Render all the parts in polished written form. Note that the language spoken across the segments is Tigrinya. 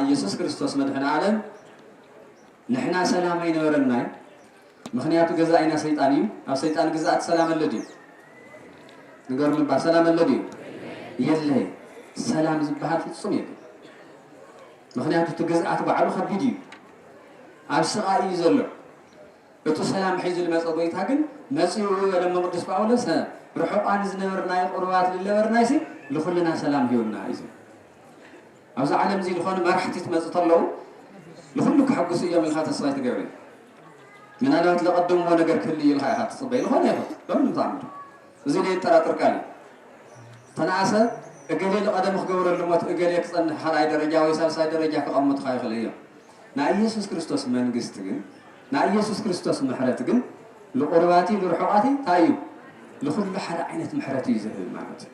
ኢየሱስ ክርስቶስ መድህን ዓለም ንሕና ሰላም አይነበረናይ ምክንያቱ ገዛኢና ሰይጣን እዩ ኣብ ሰይጣን ግዛት ሰላም ኣለዲ ንገር ልባ ሰላም ኣለዲ የለ ሰላም ዝበሃል ፍጹም የለ ምክንያቱ ትግዛት ባዕሉ ከቢድ እዩ ኣብ ስቃይ እዩ ዘሎ እቱ ሰላም ሒዙ ልመፀ ጎይታ ግን መፅኡ ለማ ቅዱስ ጳውሎስ ርሑቃን ዝነበርናይ ቁርባት ዝነበርናይ ሲ ለኩልና ሰላም ሂውና እዩ ኣብዚ ዓለም እዚ ዝኾነ መራሕቲ ትመፅእ ተለው ለኩሉ ክሕጉስ እዮም ኢልካ ተስፋ ትገብር ምናልባት ለቀደምዎ ነገር ክህሉ ኢልካ ኢኻ ትፅበይ ዝኾነ ይኹን በምንም ተኣምር እዚ ለየጠራጥር ቃል ተነኣሰ እገሌ ለቀደም ክገብረሉ ሞት እገሌ ክፀንሕ ካልኣይ ደረጃ ወይ ሳልሳይ ደረጃ ክቐምጥካ ይኽእል እዮም ናይ ኢየሱስ ክርስቶስ መንግስቲ ግን ናይ ኢየሱስ ክርስቶስ ምሕረት ግን ለቁርባቲ ለርሑቃቲ እንታይ እዩ ለኩሉ ሓደ ዓይነት ምሕረት እዩ ዝህብ ማለት እዩ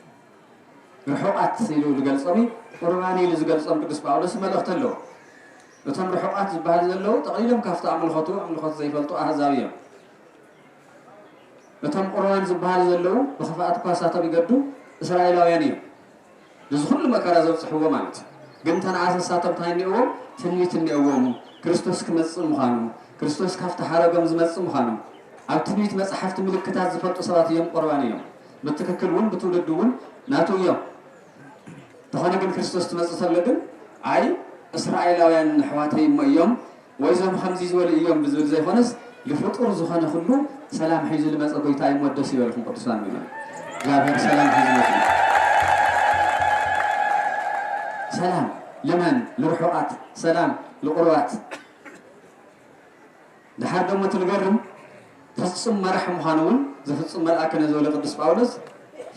ርሑቃት ኢሉ ዝገልፆም ቁርባኒ ኢሉ ዝገልፆም ቅዱስ ጳውሎስ መልእኽቲ ኣለዎ እቶም ርሑቃት ዝበሃል ዘለዉ ጠቕሊሎም ካብቲ ኣምልኾቱ ዘይፈልጡ ኣህዛብ እዮም እቶም ቁርባን ዝበሃል ዘለዉ ብኽፋኣት ኳሳቶም ይገዱ እስራኤላውያን እዮም እዚ ኩሉ መከራ ዘብፅሕዎ ማለት እዩ ግን ተነኣሰሳቶም እንታይ እኒአዎም ትንቢት እኒአዎም ክርስቶስ ክመፅእ ምዃኑ ክርስቶስ ካብቲ ሓረጎም ዝመፅእ ምዃኑ ኣብ ትንቢት መፅሓፍቲ ምልክታት ዝፈልጡ ሰባት እዮም ቁርባን እዮም ብትክክል እውን ብትውልዱ እውን ናቱ እዮም ተኾነ ግን ክርስቶስ ትመፅእ ተሎ ግን ኣይ እስራኤላውያን ኣሕዋተይ እሞ እዮም ወይዞም ከምዚ ዝበሉ እዮም ብዝብል ዘይኮነስ ልፍጡር ዝኾነ ኩሉ ሰላም ሒዙ ልመፀ ጎይታ ይመወደስ ይበልኩም ቅዱሳን ኢና እግዚአብሔር ሰላም ሒዙ መፅእ ሰላም ለመን ለርሑቃት ሰላም ለቁርባት ድሓር ደሞ ትልገርም ፍጹም መራሒ ምዃኑ እውን ዝፍጹም መልኣክ ነዘበለ ቅዱስ ጳውሎስ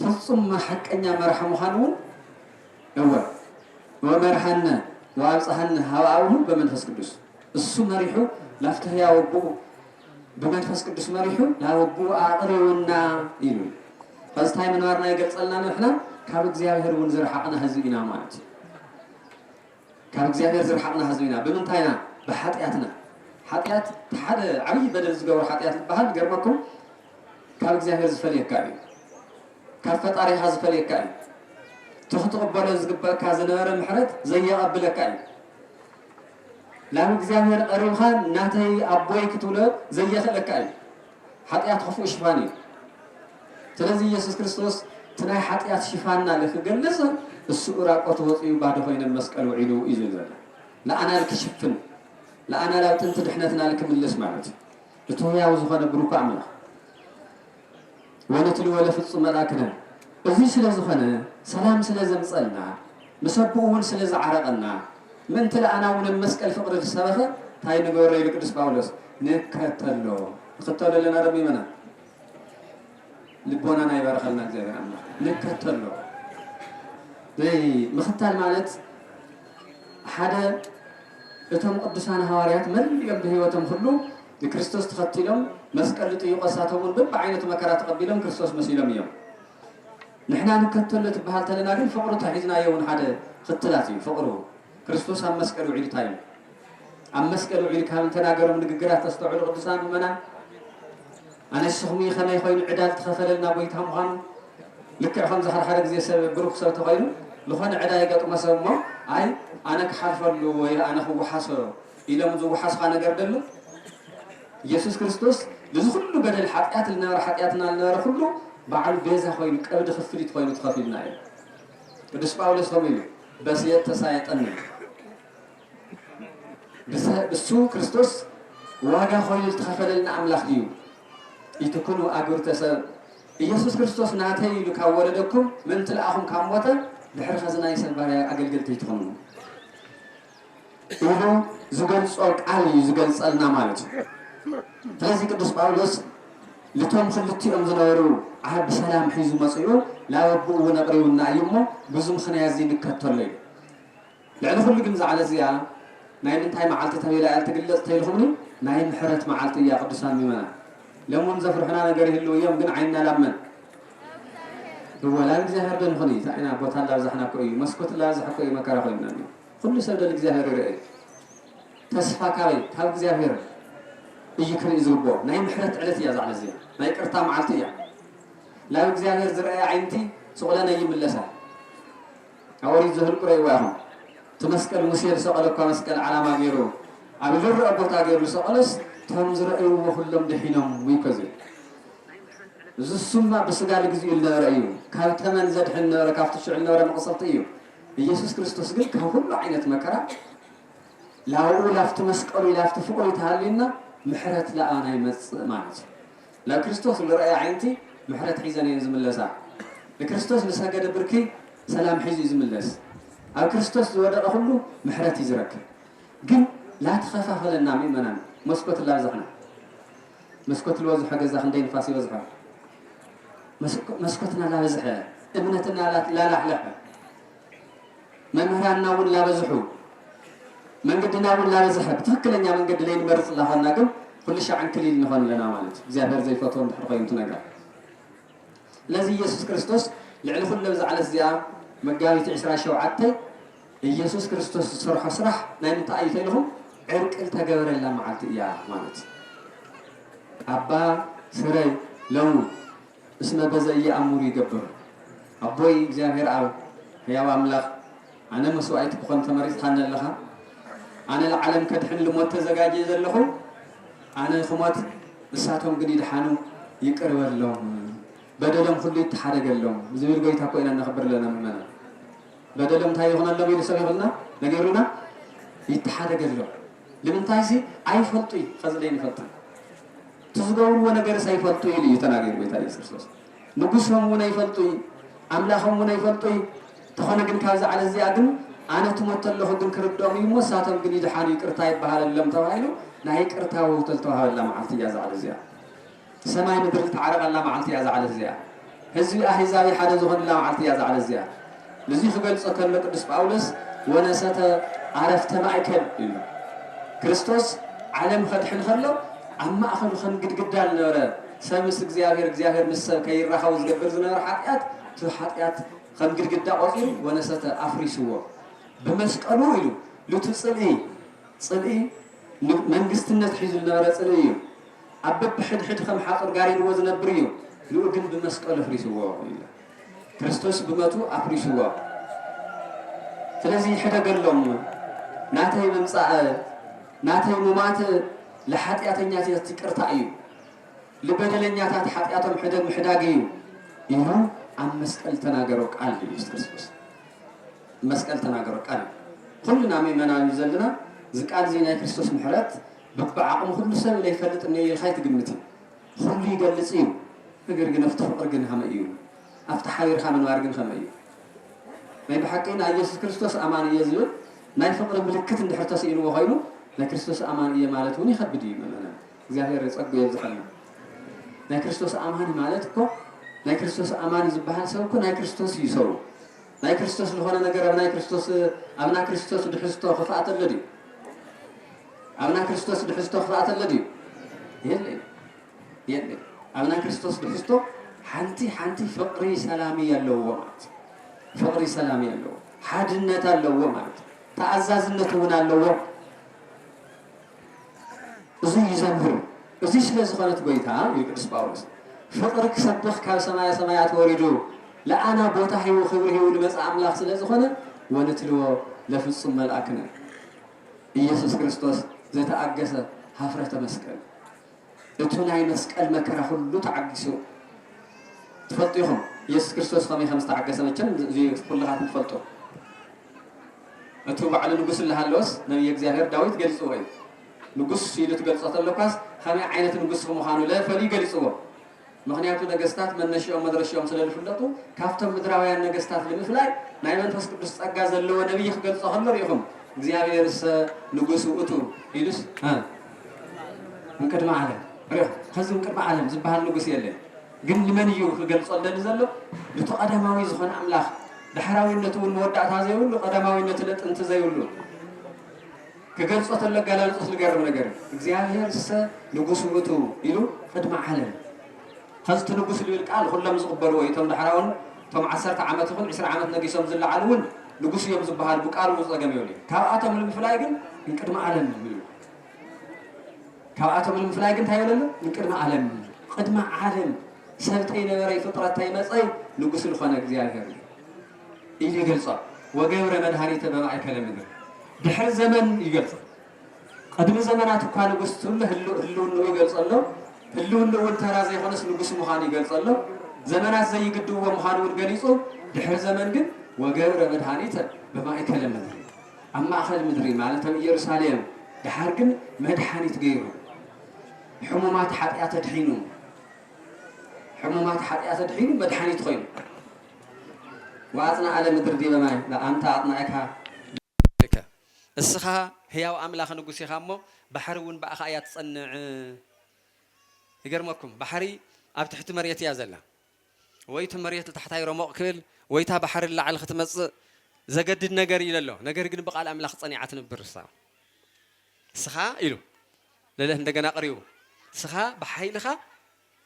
ፍጹም ሓቀኛ መራሒ ምዃኑ እውን እወ ወመርሐነ ወአብጽሐነ ሀብአብሁ በመንፈስ ቅዱስ እሱ መሪሑ ላፍተ ሕያው ወቡኡ በመንፈስ ቅዱስ መሪሑ ላወቡኡ ኣቕርብና ኢሉ ፈዝታይ ምንባርና ይገልጸልና ንሕና ካብ እግዚአብሔር እውን ዝረሓቕና ህዝቢ ኢና ማለት እዩ ካብ እግዚአብሔር ዝረሓቕና ህዝቢ ኢና ብምንታይና ብሓጢኣትና ሓጢኣት ሓደ ዓብይ በደል ዝገብሩ ሓጢኣት ዝበሃል ገርመኩም ካብ እግዚአብሔር ዝፈልየካ እዩ ካብ ፈጣሪኻ ዝፈልየካ እዩ ትኽትቕበሎ ዝግበአካ ዝነበረ ምሕረት ዘየቐብለካ እዩ ላብ እግዚአብሔር ቀሪብካ ናተይ ኣቦይ ክትብሎ ዘየኽእለካ እዩ ሓጢኣት ክፉእ ሽፋን እዩ ስለዚ ኢየሱስ ክርስቶስ ትናይ ሓጢኣት ሽፋንና ልክገልፅ እሱ ራቆቱ ወፅኡ ባዶ ኮይኑ መስቀል ውዒሉ እዩ ዝብል ንኣና ልክሽፍን ለአና ላው ጥንት ድሕነትና ልክምልስ ማለት እዩ እቲ ሕያው ዝኾነ ብሩክ ኣምላኽ ወነትሉ ወለ ፍጹም መልኣክነ እዚ ስለ ዝኾነ ሰላም ስለ ዘምፀልና ምሰብኡ እውን ስለ ዝዓረቐና ምእንቲ ለኣና እውን መስቀል ፍቅሪ ዝሰበኸ እንታይ ንገብሮ ኢሉ ቅዱስ ጳውሎስ ንከተሎ ንክተሎ ኣለና ረቢበና ልቦናና ይባረኸልና እግዚአብሔር ኣምላኽ ንከተሎ ምኽታል ማለት ሓደ እቶም ቅዱሳን ሐዋርያት መሊኦም ብህይወቶም ሁሉ ክርስቶስ ተኸቲሎም መስቀል ጥይቆ ሳቶም እውን በብዓይነቱ መከራ ተቐቢሎም ክርስቶስ መሲሎም እዮም ንሕና ንከተሎ ትበሃል ተለና ግን ፍቅሩ ተሒዝናዮ እውን ሓደ ክትላት እዩ ፍቅሩ ክርስቶስ ኣብ መስቀል ውዒሉ እንታይ እዩ ኣብ መስቀል ውዒሉ ካብ ተናገሮም ንግግራት ተስተውዕሉ ቅዱሳን ምእመናን ኣነ ንስኹም ከመይ ኮይኑ ዕዳል ተኸፈለልና ጎይታ ምዃኑ ልክዕ ከምዚ ሓደ ግዜ ሰብ ብሩክ ሰብ ተኮይኑ ዝኾነ ዕዳ ይገጥሞ ሰብ እሞ ኣይ ኣነ ክሓልፈሉ ወይ ኣነ ክወሓሶ ኢሎም ዝወሓስካ ነገር ደሎ ኢየሱስ ክርስቶስ እዚ ኩሉ በደል ሓጢኣት ዝነበረ ሓጢኣትና ዝነበረ ኩሉ ባዕሉ ቤዛ ኮይኑ ቀብዲ ክፍሊት ኮይኑ ተኸፊልና እዩ ቅዱስ ጳውሎስ ከምኡ ኢሉ በስየት ተሳየጠኒ እሱ ክርስቶስ ዋጋ ኮይኑ ዝተኸፈለልና ኣምላኽ እዩ ኢትኩኑ ኣግብርተ ሰብ ኢየሱስ ክርስቶስ ናተይ ኢሉ ካብ ወለደኩም ምንቲ ለኣኹም ካብ ሞተ ድሕሪ ኸዝናይ ሰብ ባርያ ኣገልገልቲ ይትኾኑ ኢሉ ዝገልፆ ቃል እዩ ዝገልፀልና ማለት እዩ ስለዚ ቅዱስ ጳውሎስ ልቶም ክልቲኦም ዝነበሩ ዓብ ሰላም ሒዙ መፅኡ لا وبو ونقريونا يمو بزوم خنيازي نكتلي لأن كل جمز على زيا نايم انتهي معالتي تبيلا التقلص تيلهمني نايم حرت معالتي يا قدسان ميمنا لما نزفر حنا نقريه اللي يوم قن عيننا لمن هو لا الجزائر بن خني تعينا بوتان لا زحنا كوي مسكوت لا زح كوي مكره خلينا كل سبب الجزائر رأي تصفى كاوي هاو الجزائر يجي كري زوبو نايم حرت علتي يا زعل زين ما يكرتا معالتي لا الجزائر زرعي عينتي سؤالنا يملسها أوري زهر كري واهم تمسكل مسير سؤالك مسكل على ما غيره على جر أبوتا غيره سؤالس تهم زرعي وكلهم دحينهم ويكذب زسمة بس قال جزء اللي رأيه كان ثمن زد حنا ركافت الشعر اللي مقصلتيه يسوع كريستوس قال كهول عينة مكرة لا هو لافت مسكل لافت فوق يتهالينا محرت لا أنا يمس مات لا كريستوس اللي رأي عينتي محرت حيزان ينزم اللسا لكريستوس لساقد بركي سلام حيز يزم اللس أو كريستوس ودق كله محرت يزرك قل لا تخافا فلنا منا مسكوت الله زحنا مسكوت الوزح جزا خندين فاسي وزحه مسكوتنا لا بزحه ابنتنا لا لحلحه ممهرنا ولا بزحو من قدنا ولا بزحه تفكلنا من قد لين مرس الله ناقم كل شيء عن كليل نهون لنا مالت زيادة زي فطور حقيقة تنقل الذي يسوع كريستوس لعل كل لبز على الزيارة مقاوي تعسرا شوعته يسوع كريستوس صرح صرح نايم تأيت لهم عرق التجاور الله معلت إياه مالت أبا سري لو اسمه بزي أمور يقبر أبوي جاهر أو يا أملاك أنا مسوعيت بخون تمارس خان لها أنا العالم كدحن لموت زجاجي زلهم أنا خمات لساتهم قديد حانو يقرب لهم بدلهم كل يتحرق لهم زميل قوي تاكو إن نخبر لنا منا بدلهم تاي هنا اللي بيسوي لنا نجيرونا يتحرق لهم لمن تايسي أي فلتوي خزلين فلتوي تزغون ونجر ساي فلتوي اللي يتناقر بيتاي سرسوس نقصهم ونا يفلتوي أملاهم ونا يفلتوي تخونا جن كذا على زيادة أنا تمثل له جن كردهم يمساتهم قديد حانو يقرتاي بحال اللهم توايلو نايك ارتاو وتلتوها ولا معلتي يا زعل زيا سماي مدر تعرق الله معلتي يا زعل زيا هزي احزابي حدا زغن الله معلتي يا زعل زيا لذي خبلص كله قدس باولس ونسته عرفت معكل كريستوس عالم فتح خلو اما اخذ خن قدقدال نوره سمس እግዚአብሔር مس كيرخاو زغبر زنور حقيات تو حقيات خن قدقدا قصير ونسته افريسو بمسقلو يلو لتصلي صلي منجستنا تحيز النار صليه أبب حد خم حاطر قارين وزن بريو لوجن بمسقال فريسوا كريستوس بماتو أفريسوا فلذي حدا قال لهم ناتي ممسع ناتي ممات لحاتياتنيات تكرتايو لبدلنيات حاتياتهم حدا محداقيو يهو عن مسقال تناقروا قال كريستوس مسقال تناقروا قال كلنا منا يزلنا زكال زينا كريستوس محرات بقعقم كل سنة لا يفلت إني الخيط قمتي كل يجلسين فقر جنفت فقر جن خمئيو أفتح حير خامن وارجن خمئيو ما يبحكينا يسوع كريستوس أمان يزيد ما يفقر ملكة إن حتى سئين وغيره لا كريستوس أمان مالتوني خبدي مننا زاهر رزقك يزحلنا لا كريستوس أمان مالتكو لا كريستوس أمان زبها سوكو لا كريستوس يسوع لا كريستوس لهنا نجار لا كريستوس أمنا كريستوس دحستو خفاءة الذي أمنا كريستوس دحستو خفاءة الذي يلي أمنا كريستوس دحستو حنتي فقري سلامي اللومات فقري سلامي اللوم حادنة اللومات تعزازنة هنا اللوم زي زمر زي شلز خانت بيتها يقدس باولس فقرك سبخ كاب سمايات وريدو لا أنا بوتاحي وخبره ولمس أملاك سلز خانت ونتلو لفص ملأكنا يسوع كريستوس زي تعجسه حفرة مسكال اتوناي مسكال مكره كله تعجسه تفلطيهم يسوع كريستوس خمس تعجسه متشن زي كلها تفلطوا اتو على نقص اللي هالوس نبي እግዚአብሔር ዳዊት ገልጾ ንጉስ ሲሉ ተገልጾታል ለካስ ከመ አይነት ንጉስ መሆኑ ለፈሊ ገልጾ ምክንያቱ ነገስታት መነሻው መድረሻው ስለልፍለጡ ካፍተም ምድራውያን ነገስታት ለምፍላይ ናይ መንፈስ ቅዱስ ጸጋ ዘለዎ ነብይ ገልጾ ኸመር ይኹም እግዚአብሔርስ ንጉስ ውእቱ ይልስ እንቀድማ ዓለም ረህ ከዚህ እንቀድማ ዓለም ዝባሃል ንጉስ የለ ግን لمن يو ክገልጸለን ዘሎ ለተቀዳማዊ ዝኾነ አምላኽ ድሕራዊነቱ ወዳእታ ዘይብሉ ቀዳማዊነቱ ለጥንት ዘይብሉ ክገልጾ ተለጋላልጽ ልገርም ነገር እግዚአብሔር ንጉስ ውእቱ ኢሉ ቅድመ ዓለም ፈዝት ንጉስ ልብል ቃል ሁሉም ዝቕበሉ ወይቶም ድሕራውን ቶም 10 ዓመት ይኹን 20 ዓመት ነጊሶም ዝለዓሉን ንጉስ እዮም ዝበሃል ብቃል ሙፀገም ይብሉ ካብኣቶም ንምፍላይ ግን ቅድመ ዓለም ይብሉ ካብኣቶም ንምፍላይ ግን ታይለለ ቅድመ ዓለም ቅድመ ዓለም ሰብተይ ነበረይ ፍጥረተይ መፀይ ንጉስ ልኾነ እግዚአብሔር ኢሉ ይገልጾ ወገብረ መድኃኒተ በማእከለ ምድር ድሕር ዘመን ይገልጽ ቅድሚ ዘመናት እኳ ንጉስ ሁሉ ህልውና ይገልጸሎ ህልውና ወንተራ ዘይኾነስ ንጉስ ምዃኑ ይገልጸሎ ዘመናት ዘይግድዎ ምዃኑ ገሊጹ ድሕር ዘመን ግን ወገብረ መድኃኒተ በማእከለ ምድር ኣብ ማእከል ምድሪ ማለት ኣብ ኢየሩሳሌም ድሓር ግን መድኃኒት ገይሩ ሕሙማት ኃጢአት ድሒኑ حمومات حتى تدحين مدحني تخيل وأثناء على مدر دي بماي لا أنت أثناءك السخاء هي وأملاخ نقصي خامو بحرون بأخايات صنع يقرمكم بحري أب تحت مريت يا زلا ويت مريت تحت يرمق كل ويتها بحر اللي على ختم زجد النجار إلى الله نجار جن بقى الأملاخ صنيعة نبرصا السخاء إلو لا ندقنا قريو السخاء بحيلخا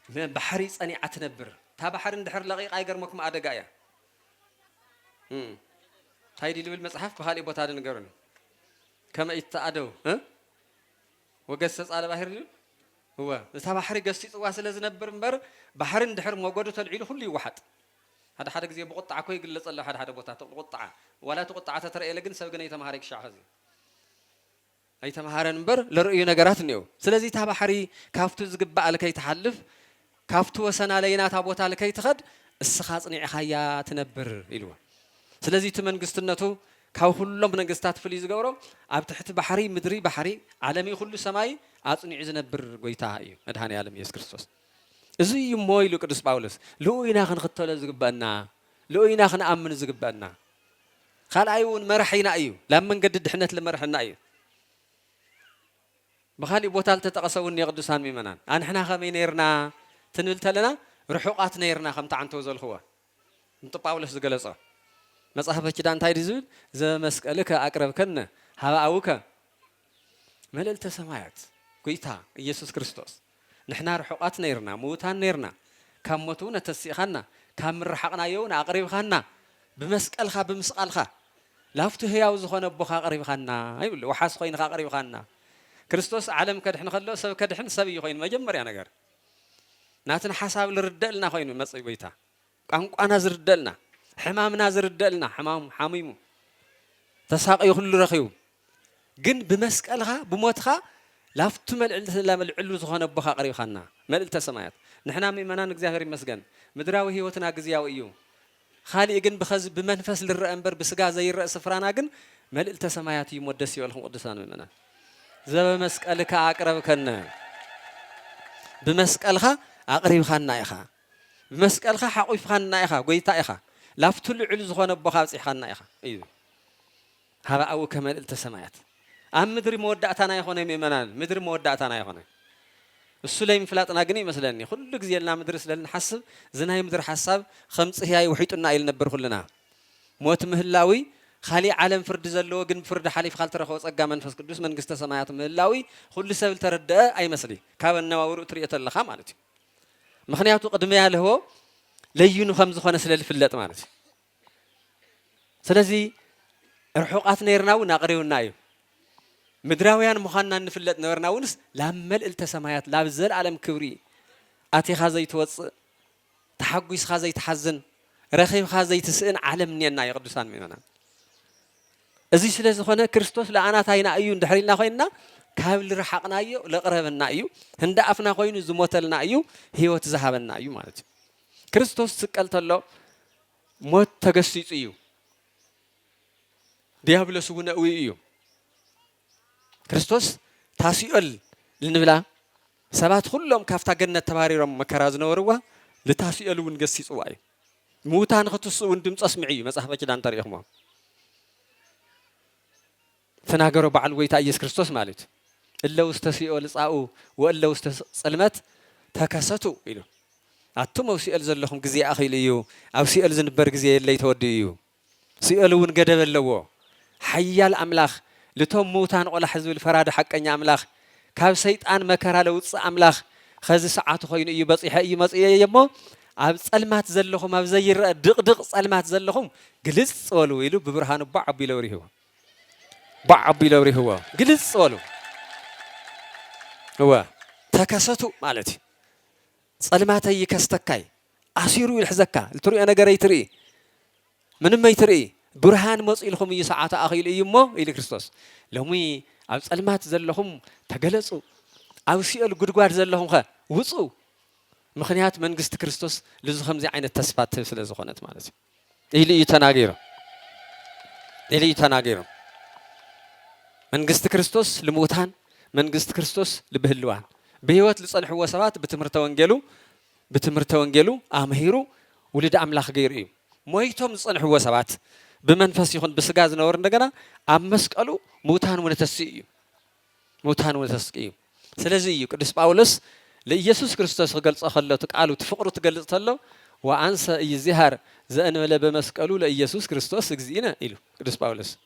بحري صنيعة نبر تا بحر ندحر لقيق يقرمكم أدقايا هايدي اللي بالمصحف بخالي بوتاد نقرن كما يتعدوا وقصص على بحر هو تا بحر قصيص واسل زنبر مبر بحر ندحر موجود تلعيل كل واحد هذا حدا زي بقطع كوي يقول لصلى هذا بوتاد تقطع ولا تقطع ترى لكن سوق نيت مهارك شاهزي أي تمهارن مبر لرؤي نجارات نيو سلزي تا بحري كافتو زقبا على كي تحلف كافتو وسنا لينا تابوت على كي تخد السخاص نيع خيا تنبر إلوا سلزي تمن قستنته كاو كلهم من قستات فليز جورو عب تحت بحري مدري بحري عالمي كل سماي عطني عزنا بر قويتها مدهاني عالم يسوع كريستوس زي موي لو قدس باولس لو إنا خن خطوله زقبنا لو إنا خن أمن زقبنا خال أيون مرحينا أيو لما نجدد حنت لمرحنا أيو بخالي بوتال تتقصون يقدسان ميمنان أن إحنا خمينيرنا تنولت لنا رحوقات نيرنا خم تعنتو زلخوا انت باولس جلسة مصحفة كده أنت هيدزول زي مسألك أقرب كنا هوا أوكا ملل تسمعت كويتا يسوع كريستوس نحنا رحوقات نيرنا موتان نيرنا كم موتونا تسيخنا كم رحقنا يونا أقرب خنا بمسألخا بمسألخا لافتو هي وزخنا بخا أقرب خنا أيوة وحاس خوين خا أقرب خنا كريستوس عالم كدحن خلو سب كدحن سبي خوين ما جمر يعني غير ناتن حساب لردلنا خوين مصي بيتا قانقانا زردلنا حمامنا زردلنا حمام حميمو تساقي كل رخيو جن بمسكلها بموتها لافتو ملعلو زخنا بخا قريب خنا ملعلت سمايات نحنا ميمنان እግዚአብሔር ይመስገን ምድራዊ ህይወትና ግዚያው እዩ خالي جن بخز بمنفس للرأنبر بسقا زي الرأس فرانا جن ملعلت سمايات يمودس يولهم قدسان ميمنان زب مسكلك أقرب كنا بمسكلها أقرب خنا إخا بمسكلها حقوف خنا إخا قويتا إخا لافتل علز خنا بخاص خنا إخا أيوه هذا أو كمال التسميات أم مدري مودعتنا يخونه ميمنان مدري مودعتنا يخونه السليم فلاتنا جني مثلاً كل جزء لنا مدرس لنا حسب زناي مدر حساب 5 هي وحيتنا إلى نبر كلنا موت مهلاوي خالي عالم فرد زلوا جن فرد حليف خالت رخوص أجا منفس قدوس من قست سماعات مهلاوي كل سبل ترد أي مسلي كابن نواور طريقة اللخام مالتي مخنياتو قدمي على هو لينو 5 خانة سلال فلات مالتي سلزي رحوقات نيرناو ناقريو نايو مدراويان مخانا نفلت نورناونس لامل التسمايات لابزل عالم كوري أتي خازي توص تحقيس خازي تحزن رخيم خازي تسئن عالم نينا يقدسان ميمنا أزي سلسل خوانا كريستوس لأنا تاينا أيو ندحرينا خوينا كابل رحقنا أيو لقربنا أيو هندا أفنا خوينو زموتلنا أيو هيوت زهابنا أيو مالتي كريستوس سكالت الله موت تقسيط أيو ديابلس ونأوي أيو كريستوس تاسيول لنبلا سبات كلهم كافتا جنة تباريرهم مكرازنا وروا لتاسيول ونقسيط واي موتان خطوس وندمت أسمعي مسحبة كده عن طريقهم فناجروا بعل ويتا يس كريستوس مالت إلا واستسيئوا لصاؤوا وإلا واستسلمت تكاستوا إله أتم أو سئل زلهم جزء أخي ليو أو سئل زنبر جزء اللي توديو سئلون جدب اللو حيال أملاخ لتوم موتان ولا حزب الفراد حق أن أملاخ كاب سيد أن مكر لو أملاخ خز ساعات خاين يبص يحيي مص يمو عبد سلمات زلهم عبد زير دق سلمات زلهم جلس ولو يلو ببرهان بعض بلوري هو بعض بلوري هو جلس ولو هو تكسته مالتي سلمات يكستكاي أسيرو الحزكا التري أنا جري تري من ما يتري برهان مص إلهم يساعات أخي يمو إلى كريستوس لهمي عبد سلمات زلهم تجلسوا أو شيء الجدوار زلهم خا وصوا مخنيات من قست كريستوس لزخم زي عين التسبات تفسد زخانة مالتي إلي يتناجيره من قست كريستوس لموتان من قست كريستوس لبهلوان بهوت لصالح وسبات بتمرت وانجيلو أمهيرو ولد أملاخ غيري مويتهم لصالح وسبات بمنفس يخون بسجاز نور نجنا أمسك قالوا موتان ونتسقي سلازي قدس باولس لإيسوس كريستوس قالت أخلّه تقالوا تفقروا تقلت له وأنسى يزهر زأن ولا بمسكالو لإيسوس كريستوس إجزينا إلو قدس باولس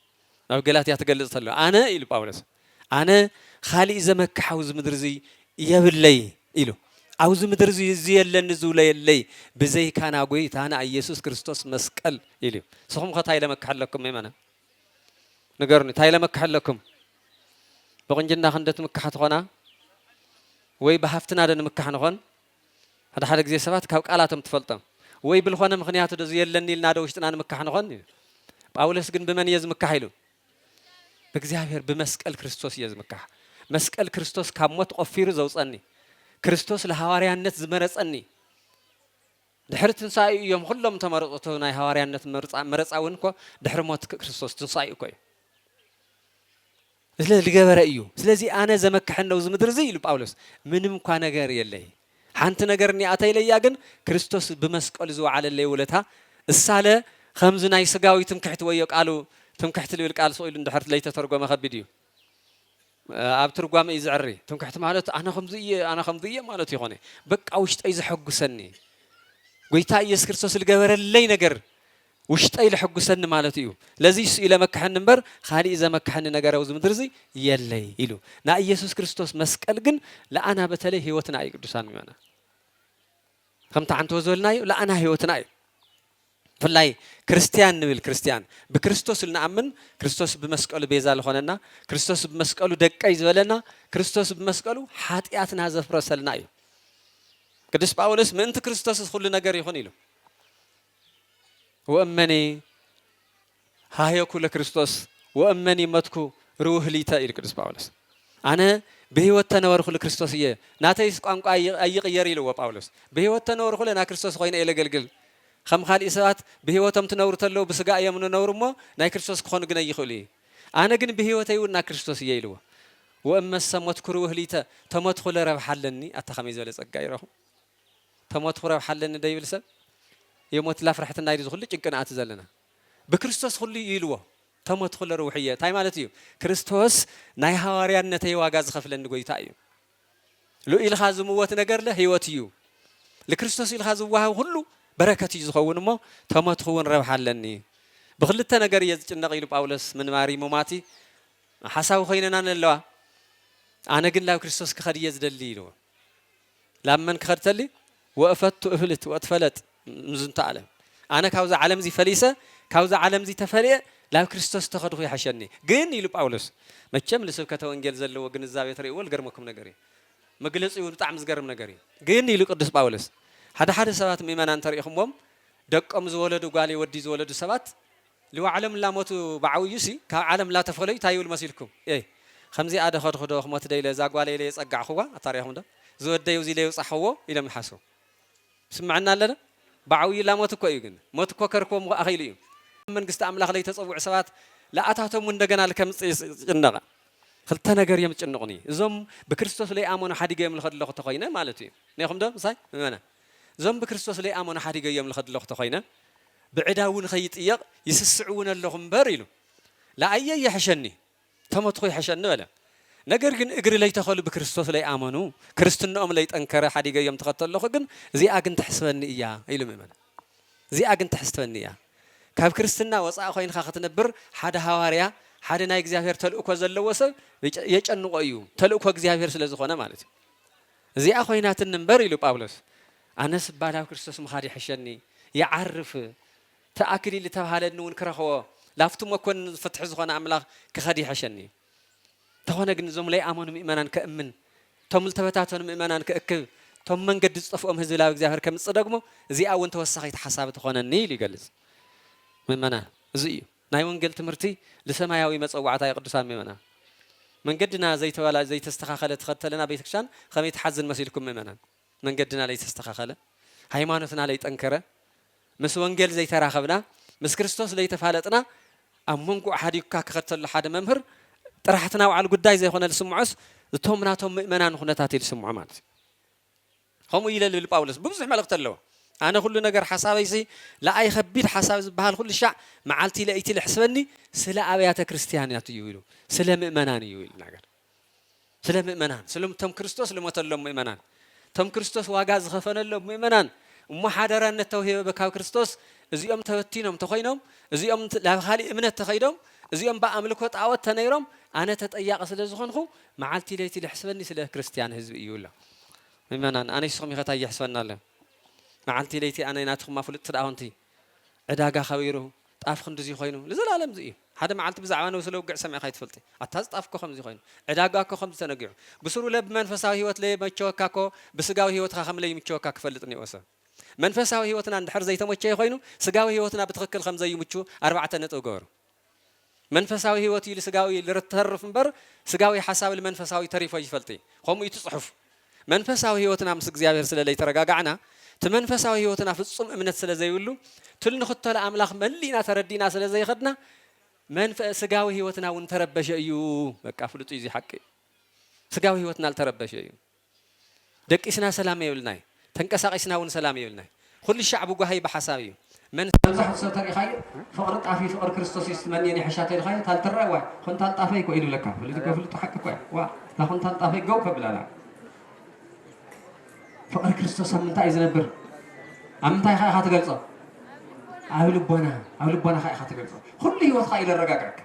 أو قالت يتقلت له أنا إلو باولس أنا خالي إذا مك حوز مدرزي يبلي إلو عاوز مدرزي زي اللي نزولي اللي بزي كان أقويت أنا إيسوس كريستوس مسكال إلو صهم خطاي لمك حلكم إيمانا نقرني تاي لمك حلكم بقنجنا خندت مكحت غنا وي بحفتنا دن مكحن غن هذا حالك زي سبات كاوك آلاتهم تفلتم وي بالخوانا مخنياتو دو زي اللي لنا دوشتنا مكحن غن باولس جن بمن يز مكحيلو بእግዚአብሔር بمسكال كريستوس يز مكح مسكال كريستوس كاموت قفير زوصني كريستوس لحواريانነት ዝመረጸኒ ድሕሪ ትንሳኤ እዮም ሁሉም ተመረጹ ናይ ሐዋርያነት መረጻውን እኮ ድሕሪ ሞት ክርስቶስ ትንሳኤ እኮ ስለልገበረ እዩ ስለዚህ አነ ዘመክሕን ነው ዝምድር ዘይ ኢሉ ጳውሎስ ምንም እንኳ ነገር የለይ ሓንቲ ነገር ኒአተ ይለያ ግን ክርስቶስ በመስቀል ዝወዓለለይ ውለታ እሳለ ከምዝ ናይ ስጋዊ ትምክሕት ወዮ ቃሉ ትምክሕት ልብል ቃል ሰው ኢሉ እንድሕር ለይ ተተርጎመ ከቢድ እዩ ኣብ ትርጓም እዩ ዝዕሪ ትምክሕት ማለት ኣነ ከምዝየ ማለት ይኾነ በቃ ውሽጠይ ዝሐጉሰኒ ጎይታ ኢየሱስ ክርስቶስ ልገበረለይ ነገር ውሽጠይ ልሐጉሰኒ ማለት እዩ ለዚ ኢለ መክሕን እንበር ካሊ ኢዘ መክሕን ነገር ኣብ ዝምድር እዚ የለይ ኢሉ ና ኢየሱስ ክርስቶስ መስቀል ግን ለአና በተለይ ህይወትና እዩ ቅዱሳን ይሆና ከምታ አንተ ወዘልናዩ ለአና ህይወትና እዩ ፍላይ ክርስቲያን ንብል ክርስቲያን በክርስቶስ ልናምን ክርስቶስ በመስቀሉ ቤዛ ለሆነና ክርስቶስ በመስቀሉ ደቀይ ዝበለና ክርስቶስ በመስቀሉ ኃጢአትና ዘፍረሰልና እዩ ቅዱስ ጳውሎስ ምንት ክርስቶስ ሁሉ ነገር ይሆን ይሉ ወእመኒ ሃየኩ ለክርስቶስ ወእመኒ መትኩ ሩህ ሊተ ኢሉ ቅዱስ ጳውሎስ አነ በህይወት ተነወርኩ ለክርስቶስ የ ናተይስ ቋንቋ አይቀየር ይሉ ጳውሎስ በህይወት ተነወርኩ ለና ክርስቶስ ኮይነ የለገልግል خم خالي سوات بهيوتهم تنور تلو بسقاء يمن نور ما ناي كريستوس خون جنا يخلي أنا جن بهيوتي ونا كريستوس ييلو وأما السموت كروه ليتا تموت خل رب حلني أتخميز ولا سقايرهم تموت خل رب حلني ده يبلسه يومت لا فرحة الناير يدخل لك إن أتزلنا بكريستوس خلي يلوه تموت خل روحية تاي مالتيو كريستوس ناي هواريان نتي واجز خفلن نقول تايو لو إلخاز موت نجار له هيوتيو لكريستوس إلخاز واه كله بركة يزخون ما تما تخون روح لني بخلت نجار يزجنا قيل باولس من ماري مماتي حساو خيننا نلوا أنا قلنا كريستوس كخدي يزدليلو لما كخدت لي وقفت وقفلت وأطفلت مزنت عالم أنا كوز عالم زي فليسة كوز عالم زي تفلية لا كريستوس تخدو في حشني جيني لو باولس ما تشمل سبكة وانجيل زلوا وجن الزاوية تري والجرمكم نجاري ما جلس يقول طعم زجرم نجاري جيني لو قدس باولس هذا سبات ميمنا نتريهم دق أمز ولد وقالي وديز ولد سبات لو علم لا موت بعويسي كعالم لا تفعلي تايول مسيركم إيه خمسة عاد خد خمات دايل زاق والي ليس أجع خوا أتريهم ده زود دايوزي ليس أخوه إلى محاسو سمعنا لنا بعوي لا موت كويجن موت كوكركم أخيليهم من قست أملاخ لي تصوع سبات لا أتاتهم من دجنا لكم النغا خلتنا جريم النغني زم بكريستوس لي آمون حد جاي من الخد لقطة خينا مالتي نيخم ده صحيح مانا زم بكريستوس لي آمون حد جاي من الخد لقطة خينا بعداون خيط إيق يسسعون اللهم باريلو لا أي يحشني تم تخوي حشني ولا ነገር ግን እግሪ ላይ ተኸሉ ብክርስቶስ ላይ ኣመኑ ክርስትናኦም ላይ ጠንከረ ሓዲገ እዮም ተኸተለኹ ግን እዚኣ ግን ትሕስበኒ እያ ኢሉ ምእመን እዚኣ ግን ትሕስበኒ እያ ካብ ክርስትና ወፃእ ኮይንካ ክትነብር ሓደ ሃዋርያ ሓደ ናይ እግዚአብሔር ተልእኮ ዘለዎ ሰብ የጨንቆ እዩ ተልእኮ እግዚአብሔር ስለ ዝኾነ ማለት እዩ እዚኣ ኮይናትን ንበር ኢሉ ጳውሎስ ኣነስ ባላው ክርስቶስ ምኻድ ይሕሸኒ ይዓርፍ ተኣክሊል ተባሃለኒ እውን ክረኽቦ ላፍቱ መኮን ፍትሕ ዝኾነ ኣምላኽ ክኸድ ይሕሸኒ ተኾነ ግን እዞም ላይ ኣመኑ ምእመናን ከእምን ቶም ልተበታተኑ ምእመናን ክእክብ ቶም መንገዲ ዝጠፍኦም ህዝቢ ላብ እግዚአብሔር ከምፅእ ደግሞ እዚኣ እውን ተወሳኺት ሓሳብ ትኾነኒ ኢሉ ይገልጽ ምእመናን እዚ እዩ ናይ ወንጌል ትምህርቲ ለሰማያዊ መፀዋዕታ የቅዱሳን ምእመናን መንገድና ዘይተስተኻኸለ ተኸተለና ቤተክርስቲያን ከመይ ትሓዝን መሲልኩም ምእመናን መንገድና ላይ ተስተኻኸለ ሃይማኖትና ላይ ጠንከረ ምስ ወንጌል ዘይተራኸብና ምስ ክርስቶስ ላይ ተፋለጥና ኣብ መንጎ ሓዲግካ ክኸተሉ ሓደ መምህር ጥራሕትና ዋዕል ጉዳይ ዘይኾነ ልስምዖስ እቶም ናቶም ምእመናን ኩነታት ይልስምዖ ማለት እዩ ከምኡ ኢለ ልብል ጳውሎስ ብብዙሕ መልእኽቲ ኣለዎ ኣነ ኩሉ ነገር ሓሳበይሲ ለኣይ ከቢድ ሓሳብ ዝበሃል ኩሉ ሻዕ መዓልቲ ለይቲ ልሕስበኒ ስለ ኣብያተ ክርስቲያናት እዩ ኢሉ ስለ ምእመናን እዩ ኢሉ ነገር ስለ ምእመናን ስለቶም ክርስቶስ ልሞተሎም ምእመናን ቶም ክርስቶስ ዋጋ ዝኸፈነሎም ምእመናን እሞ ሓደራነት ተውሂበ ካብ ክርስቶስ እዚኦም ተበቲኖም ተኾይኖም እዚኦም ላብ ካሊእ እምነት ተኸይዶም እዚኦም በኣምልኮ ጣዖት ተነይሮም ኣነ ተጠያቂ ስለ ዝኾንኹ መዓልቲ ለይቲ ልሕስበኒ ስለ ክርስቲያን ህዝቢ እዩ ኢሎ ምእመናን ኣነ ንስኹም ኢኸ እንታይ ይሕስበና ኣሎ መዓልቲ ለይቲ ኣነ ናትኹም ኣፍልጥ ትዳውንቲ ዕዳጋ ኸቢሩ ጣፍ ክንዲዚ ኮይኑ ለዘላለም እዚ እዩ ሓደ መዓልቲ ብዛዕባ ነው ስለ ውግዕ ሰሚዕኻ ይትፈልጢ ኣታዝ ጣፍኮ ከምዚ ኮይኑ ዕዳጋ ኮ ከምዚ ተነጊዑ ብስሩ ለብ መንፈሳዊ ህይወት ለይመቸወካ ኮ ብስጋዊ ህይወትካ ከም ለይምቸወካ ክፈልጥ ነው ሰብ መንፈሳዊ ህይወትና እንድሕር ዘይተመቸየ ኮይኑ ስጋዊ ህይወትና ብትክክል ከም ዘይምቹ 4 ነጥብ ገበሩ መንፈሳዊ ህይወት ኢሉ ስጋዊ ልርተርፍ እምበር ስጋዊ ሓሳብ ለመንፈሳዊ ተሪፎ ይፈልጢ ከምኡ እዩ ትጽሑፍ መንፈሳዊ ህይወትና ምስ እግዚአብሔር ስለ ለይ ተረጋጋዕና ተመንፈሳዊ ህይወትና ፍጹም እምነት ስለ ዘይብሉ ትል ንኽተለ ኣምላኽ መሊና ተረዲና ስለ ዘይኸድና ስጋዊ ህይወትና እውን ተረበሸ እዩ በቃ ፍልጡ እዩ ሓቂ ስጋዊ ህይወትና አልተረበሸ እዩ ደቂስና ሰላም የብልናይ ተንቀሳቂስና እውን ሰላም የብልናይ ኩሉ ሻዕብ ጓሃይ በሐሳብ እዩ من مزح ستر يخاي فقر طافي فقر كريستوس يستمنيني حشاتي الخاي تالترى واي كنت طافي كو إلو لك فلتي كفلت حق كو وا لا كنت طافي جو كبلالا فقر كريستوس من تاي زنبر ام تاي خاي خاتغلصو او لبونا خاي خاتغلصو كل هيوت خاي لرغاغك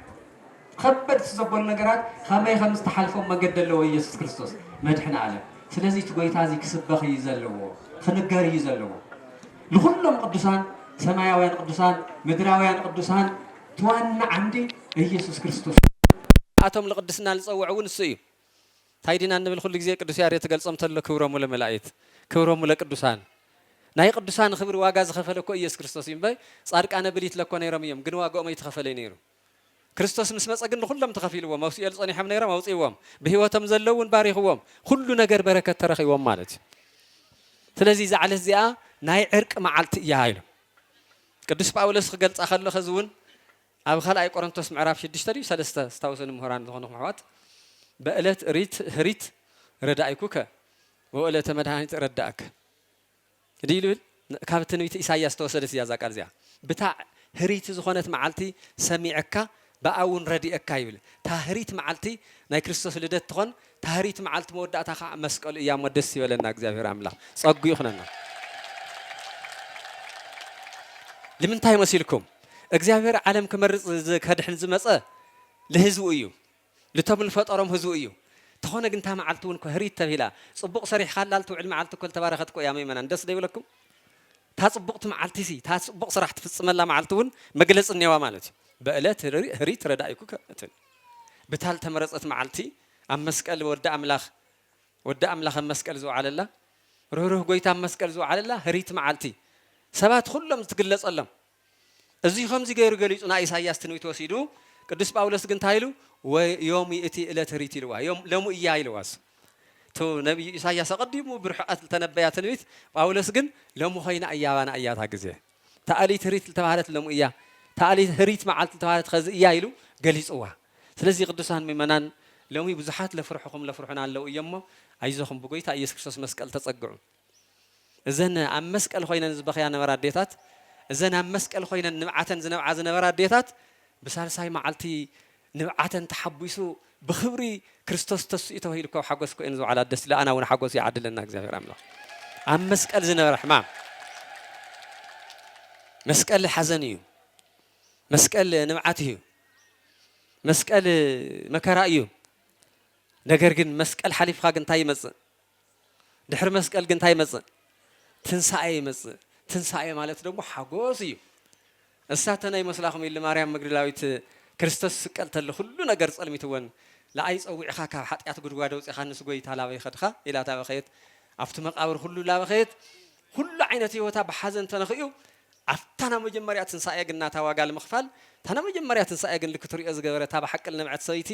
خبد تزبل نغرات خماي خمس تحالفو مغدلو يسوع كريستوس مدحنا عالم ስለዚህ ትጎይታዚ ክስበኽ ይዘልዎ ክንገር ይዘልዎ ለሁሉም ቅዱሳን ሰማያውያን ቅዱሳን ምድራውያን ቅዱሳን ተዋና ዓንዲ ኢየሱስ ክርስቶስ አቶም ለቅድስና ልጸውዑን እሱ እዩ ታይዲና እንብል ሁሉ ጊዜ ቅዱስ ያሬድ ተገልጾም ተለ ክብሮሙ ለመላእክት ክብሮሙ ለቅዱሳን ናይ ቅዱሳን ክብር ዋጋ ዝኸፈለ እኮ ኢየሱስ ክርስቶስ ይምበይ ጻድቃነ ብሊት ለኮ ነይሮም እዮም ግን ዋጋኦም ይተኸፈለ ነይሩ ክርስቶስ ምስ መጸ ግን ሁሉም ተኸፊልዎም መውሲኤል ጸኒሖም ነይሮም አውጽይዎም በህይወቶም ዘለውን ባሪኽዎም ሁሉ ነገር በረከት ተረኺቦም ማለት ስለዚህ ዛዕለት እዚኣ ናይ ዕርቅ መዓልቲ እያ ኢሉ ቅዱስ ጳውሎስ ክገልጻ ከሎ ኸዝውን ኣብ ካልኣይ ቆሮንቶስ ምዕራፍ 6:3 ስታውሰን ምሁራን ዝኾኑኹም ኣሕዋት በእለት ህሪት ረዳእኩከ ወእለተ መድኃኒት ረዳእከ ዲሉ ካብ ትንቢት ኢሳይያስ ተወሰደት እያ ዛ ቃል እዚኣ ብታ ህሪት ዝኾነት መዓልቲ ሰሚዕካ በአውን ረዲእካ ይብል ታህሪት መዓልቲ ናይ ክርስቶስ ልደት ትኾን ታህሪት መዓልቲ መወዳእታ ኸ መስቀሉ እያ ደስ ይበለና እግዚአብሔር አምላክ ጸጉ ይኹነና ለምንታይ መሲልኩም እግዚአብሔር ዓለም ከመርጽ ከድሕን ዝመጸ ለህዝቡ እዩ ለቶም ልፈጠሮም ህዝቡ እዩ ተኾነ ግን ታ መዓልቲ እውን ህሪት ተብሂላ ጽቡቕ ሰሪሕ ካላል ትውዕል መዓልቲ ኮል ተባረኸት ቆያ መይመናን ደስ ደይብለኩም ታ ጽቡቕቲ መዓልቲ ሲ ታ ጽቡቕ ስራሕ ትፍጽመላ መዓልቲ እውን መግለጽ ነዋ ማለት እዩ በእለት ህሪት ረዳእኩከ እትል ብታል ተመረጸት መዓልቲ ኣብ መስቀል ወዳ ኣምላኽ መስቀል ዝውዓለላ ርህሩህ ጎይታ መስቀል ዝውዓለላ ህሪት መዓልቲ ሰባት ሁሉም ዝትግለጸሎም እዚ ከምዚ ገይሩ ገሊጹና ኢሳይያስ ትንቢት ወሲዱ ቅዱስ ጳውሎስ ግን ታይሉ ወዮም እቲ እለት ህሪት ኢልዋ ዮም ለሙ እያ ኢልዋስ ቶ ነብይ ኢሳይያስ ቀዲሙ ብርሕቀት ተነበያ ትንቢት ጳውሎስ ግን ለሙ ኾይና እያባና እያታ ግዜ ታአሊት ህሪት ተባሃለት ለሙ እያ ታአሊት ህሪት መዓልቲ ተባሃለት ኸዚ እያ ኢሉ ገሊጽዋ ስለዚህ ቅዱሳን ምእመናን ለሙ ብዙሓት ለፍርሑና ኣለው እየሞ ኣይዞኹም ብጎይታ ኢየሱስ ክርስቶስ መስቀል ተጸግዑ እዘን ኣብ መስቀል ኾይነን ዝበኸያ ነበራ ዴታት እዘን ኣብ መስቀል ኾይነን ንብዓተን ዝነብዓ ዝነበራ ዴታት ብሳልሳይ መዓልቲ ንብዓተን ተሓቢሱ بخبري كريستوس تسئته هي لكو حقوس كو إنزو على الدس لا أنا وأنا حقوس يعدل لنا እግዚአብሔር አምላክ عم مسكال زنا رحمة مسكال حزنيو مسكال نمعاتيو مسكال مكرايو ነገር ግን መስቀል ሓሊፍኻ ግን እንታይ ይመጽእ ድሕሪ መስቀል ግን እንታይ ይመጽእ ትንሳኤ ይመጽእ ትንሳኤ ማለት ደግሞ ሓጎስ እዩ እሳተና ይመስላኹም ኢሉ ማርያም መግደላዊት ክርስቶስ ስቀል ተለ ሁሉ ነገር ጸልሚትወን ለአይ ጸውዕኻ ካብ ኃጢአት ጉድጓድ ወጽኻ ንስ ጎይታ ላበይ ኸድኻ ኢላ ታበኸየት ኣብቲ መቃብር ሁሉ ላበኸየት ሁሉ ዓይነት ህይወታ በሐዘን ተነኽዩ ኣፍታና መጀመርያ ትንሳኤ ግን ናታዋጋ ለመኽፋል ታና መጀመርያ ትንሳኤ ግን ልክትሪኦ ዝገበረታ በሐቅል ነምዐት ሰበይቲ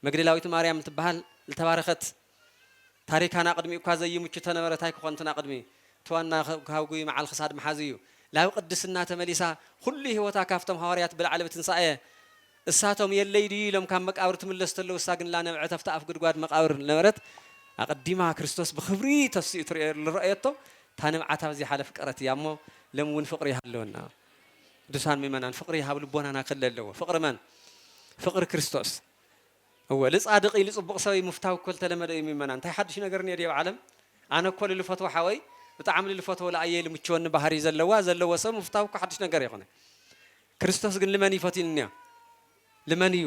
መግደላዊት ማርያም ትበሃል ልተባረኸት ታሪካና ቅድሚ እኳ ዘይሙች ተነበረት ኣይኮንትና ቅድሚ ተዋና ካብጉይ መዓል ክሳድ መሓዝዩ ላብ ቅድስና ተመሊሳ ሁሉ ህይወታ ካፍቶም ሐዋርያት ብልዓለ ትንሳኤ እሳቶም የለይዲ ኢሎም ካብ መቃብር ትምለስ ተለው እሳ ግን ላነምዐት ኣፍታ ኣፍ ጉድጓድ መቃብር ነበረት ኣቀዲማ ክርስቶስ ብኽብሪ ተስኡ ትረአየቶ ታነምዓታ በዚ ሓለፍ ቀረት እያ እሞ ለምውን ፍቅሪ ይሃለወና ቅዱሳን ምእመናን ፍቅሪ ይሃብ ልቦናና ክህሉ ኣለዎ ፍቅሪ መን ፍቅሪ ክርስቶስ هو لصادق لصبق سوي مفتاح كل تلمد يمنا انت حدش ነገር ነዲ ዓለም አነ ኮል ልፈቶ ሓወይ በጣም ልፈቶ ለአየ ልምቾን ባህሪ ዘለዋ ሰው مفتاح حدش ነገር ይሆነ ክርስቶስ ግን ለማን ይፈቲንኛ ለማን እዩ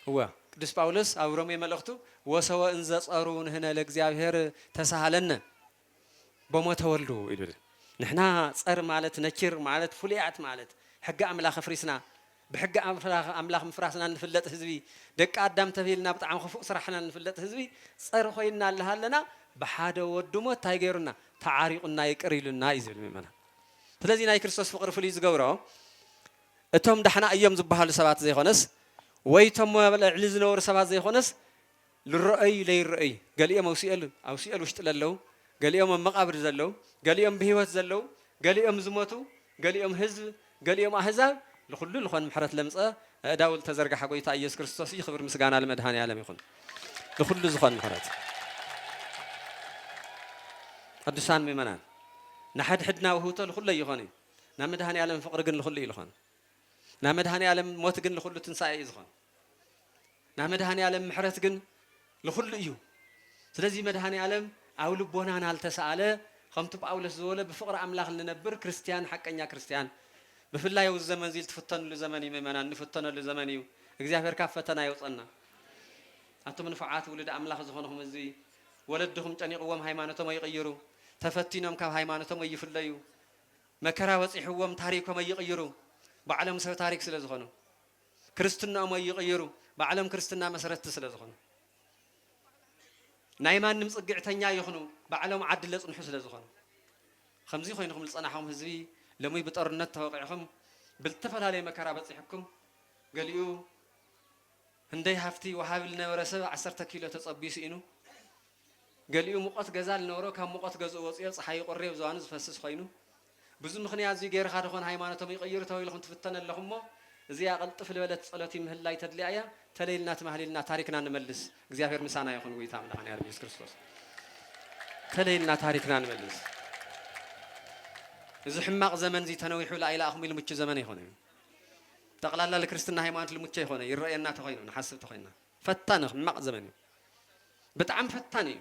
هو ቅዱስ ጳውሎስ ኣብ ሮሜ መልእክቱ ወሰወ እንዘ ጸሩን ህነ ለእግዚአብሔር ተሳሃለነ በሞተ ወልዱ ይብል ንሕና ጸር ማለት ነኪር ማለት ፍሉያት ማለት ሕጋ አምላኽ ፍሪስና بحق أملاك مفراسنا نفلت حزبي دك أدم تفيلنا بتعم خفوق صرحنا نفلت حزبي صار خوينا لها لنا بحاجة ودمو تايجرنا تعارقنا يكريلنا يزبل منا فلذي ناي كريستوس فقر فليز جورا اتهم دحنا أيام زبها لسبات زي خنس ويتم علزنا ورسبات زي خنس للرأي للرأي قال يوم أو سئل وشتل له قال يوم مقابر زلوا قال يوم بهوت زلوا قال يوم زمتوا قال يوم حزب قال يوم أحزاب لكل الخوان محرت لمسة داول تزرق حقوي تأيس كريستوس يخبر مسجانا المدهاني عالم يخون لكل الخوان محرت قدسان ممنان نحد حدنا وهو تل كل يخوني نمدهاني عالم فقر جن لكل يخون نمدهاني عالم موت جن لكل تنساء يزخون نمدهاني عالم محرت جن لكل يو سلزي مدهاني عالم أول بونا نال تسأله خمت بأول الزولة بفقر أملاك لنبر كريستيان حق إنيا كريستيان بفلا يوز زمن زيل تفتن لزماني ممنا نفتن لزماني እግዚአብሔር ካፈተና ይወጽና አቶም ንፈዓት ወለደ አምላኽ ዝኾነኹም እዚ ወለድኹም ጨኒቅዎም ሃይማኖቶም ይቀይሩ ተፈቲኖም ካብ ሃይማኖቶም ይፍለዩ መከራ ወጽሕዎም ታሪኮም ይቀይሩ በዓለም ሰብ ታሪክ ስለ ዝኾኑ ክርስትናኦም ይቀይሩ በዓለም ክርስትና መሰረት ስለ ዝኾኑ ናይ ማንም ጽግዕተኛ ይኹኑ በዓለም ዓድለ ጽንሑ ስለ ዝኾኑ ከምዚ ኮይንኩም ልጸናሕኩም ህዝቢ لمي بطرنت توقعهم بالتفلالي مكرا بصيحكم قاليو هندي هفتي وحابلنا ورسب 10 كيلو تصبيس إنو قاليو مقات غزال نورو كان مقات غزو وصيل صحي قريب زوانز فسس خينو بزو مخنيات زي غير خاطر خون هايمانتهم يغير تويل خون تفتن لهم زي اقل طفل ولد صلاتي مهلاي تدليايا تليلنا تمهليلنا تاريخنا نملس እግዚአብሔር ምሳና ይሁን ወይ ታምናን ያለ ኢየሱስ ክርስቶስ ተለይልና ታሪክና نملس إذا حماق زمن زي تنويحوا لا إله إلا متش زمن يخونه تقلال لا لكريستنا هيمانة المتش يخونه يرأينا تخينا نحسب تخينا فتانه حماق زمن بتعم فتاني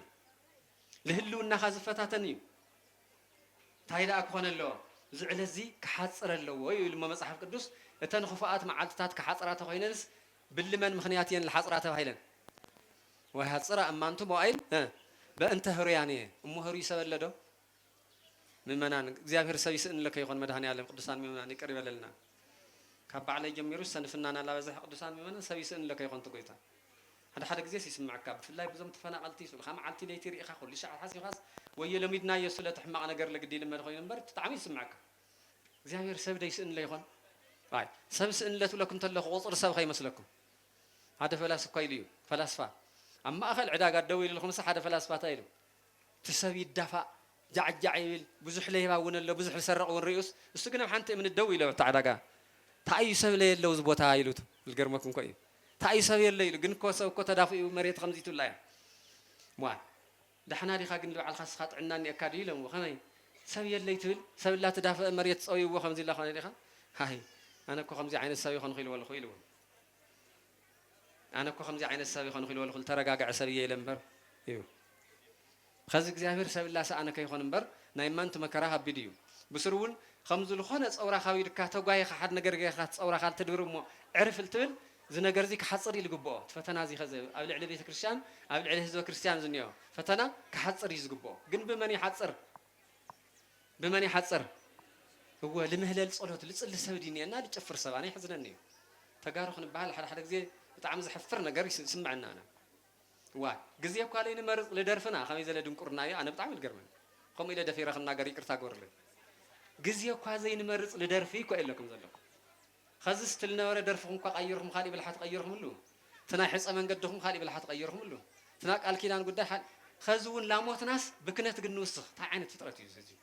لهلو النخاز فتاتني تايدا أكون اللو زعل زي كحصر اللو ويقول لما مصحف قدوس تنخفاءات مع عدتات كحصرات تخينلس باللمن مخنياتين الحصرات هايلن وهتصرا أما أنتم وعيل بأنت هرياني أمه هري سبلده ممنان እግዚአብሔር ሰው ይስእን ለከ ይሆን መድኃኔ ዓለም ቅዱሳን መመናን ይቀርብ ለልና ካብ ላይ ጀሚሩ ሰንፍናና ላበዛህ ቅዱሳን መመናን ሰው ይስእን ለከ ይሆን ተቆይታ ሓደ ግዜ ሲስማዕካ ብፍላይ ብዙም ተፈናቀልቲ ይስሉ ከም ዓልቲ ለይቲ ሪኢኻ ኩሉ ሰዓት ሓሲኻስ ወይ ለሚድና የስለ ተሕማቅ ነገር ለግዲ ለመድ ኮይኑ ነበር ተጣዕሚ ይስማዕካ እግዚአብሔር ሰብ ደይስእን ለይሆን አይ ሰብ ስእን ለቱ ለኩም ተለኹ ቁፅር ሰብ ከይመስለኩም ሓደ ፈላስፋ ይልዩ ፈላስፋ ኣብ ማእኸል ዕዳጋ ደው ኢልኩም ሓደ ፈላስፋ ታይሉ ትሰብ ይዳፋ جعجعيل بزح ليه باون الله بزح سرق ونريوس استجنا بحنت من الدوي لو تعدقا تأي سبيل اللوز بوتها يلوت الجرمكم كوي تأي سبيل الليل جن كوسا وكوتا دافي ومريت خمسة الله ما دحنا دي خاجن على الخاص خاط عنا إني أكادي لهم وخناي سبيل الليل تقول سبيل لا تدافع مريت أوي وخمسة الله خناي دخا هاي أنا كو خمسة عين السبيل خن خيل ولا خيل أنا كو خمسة عين السبي خون خلوا الخل ترجع سبيه لمبر إيو خز እግዚአብሔር ሰብ ላሰ ኣነ ከይኾን እምበር ናይ ማንቱ መከራ ከቢድ እዩ ብስሩውን ከምዚ ዝኾነ ፀውራ ካቢድካ ተጓይኻ ሓደ ነገር ገይኻ ፀውራ ካል ትድብር እሞ ዕርፍ ልትብል እዚ ነገር እዚ ክሓፅር ይልግብኦ ፈተና እዚ ኸዘ ኣብ ልዕሊ ቤተ ክርስቲያን ኣብ ልዕሊ ህዝበ ክርስቲያን ዝኒኦ ፈተና ክሓፅር እዩ ዝግብኦ ግን ብመን ይሓፅር هو لمهلل صلوت لصل سوديني أنا لجفر سباني حزنني تجارو خن بحال حد جزء بتعمل زحفر نجار يسمعنا أنا واي جزء قالين مرض لدرفنا خميس لدم كورنايا أنا بتعمل جرمن قم إلى دفيرة خن نجاري كرتا قرلي جزء قالين مرض لدرفي كويل لكم زلكم خزس تلنا ورا درفهم قايرهم خالي بالحات غيرهم له تناحس أمن قدهم خالي بالحات غيرهم له تناك قال كيلان قد حال خزون لاموت ناس بكنت جنوس تعانت فترة يوزي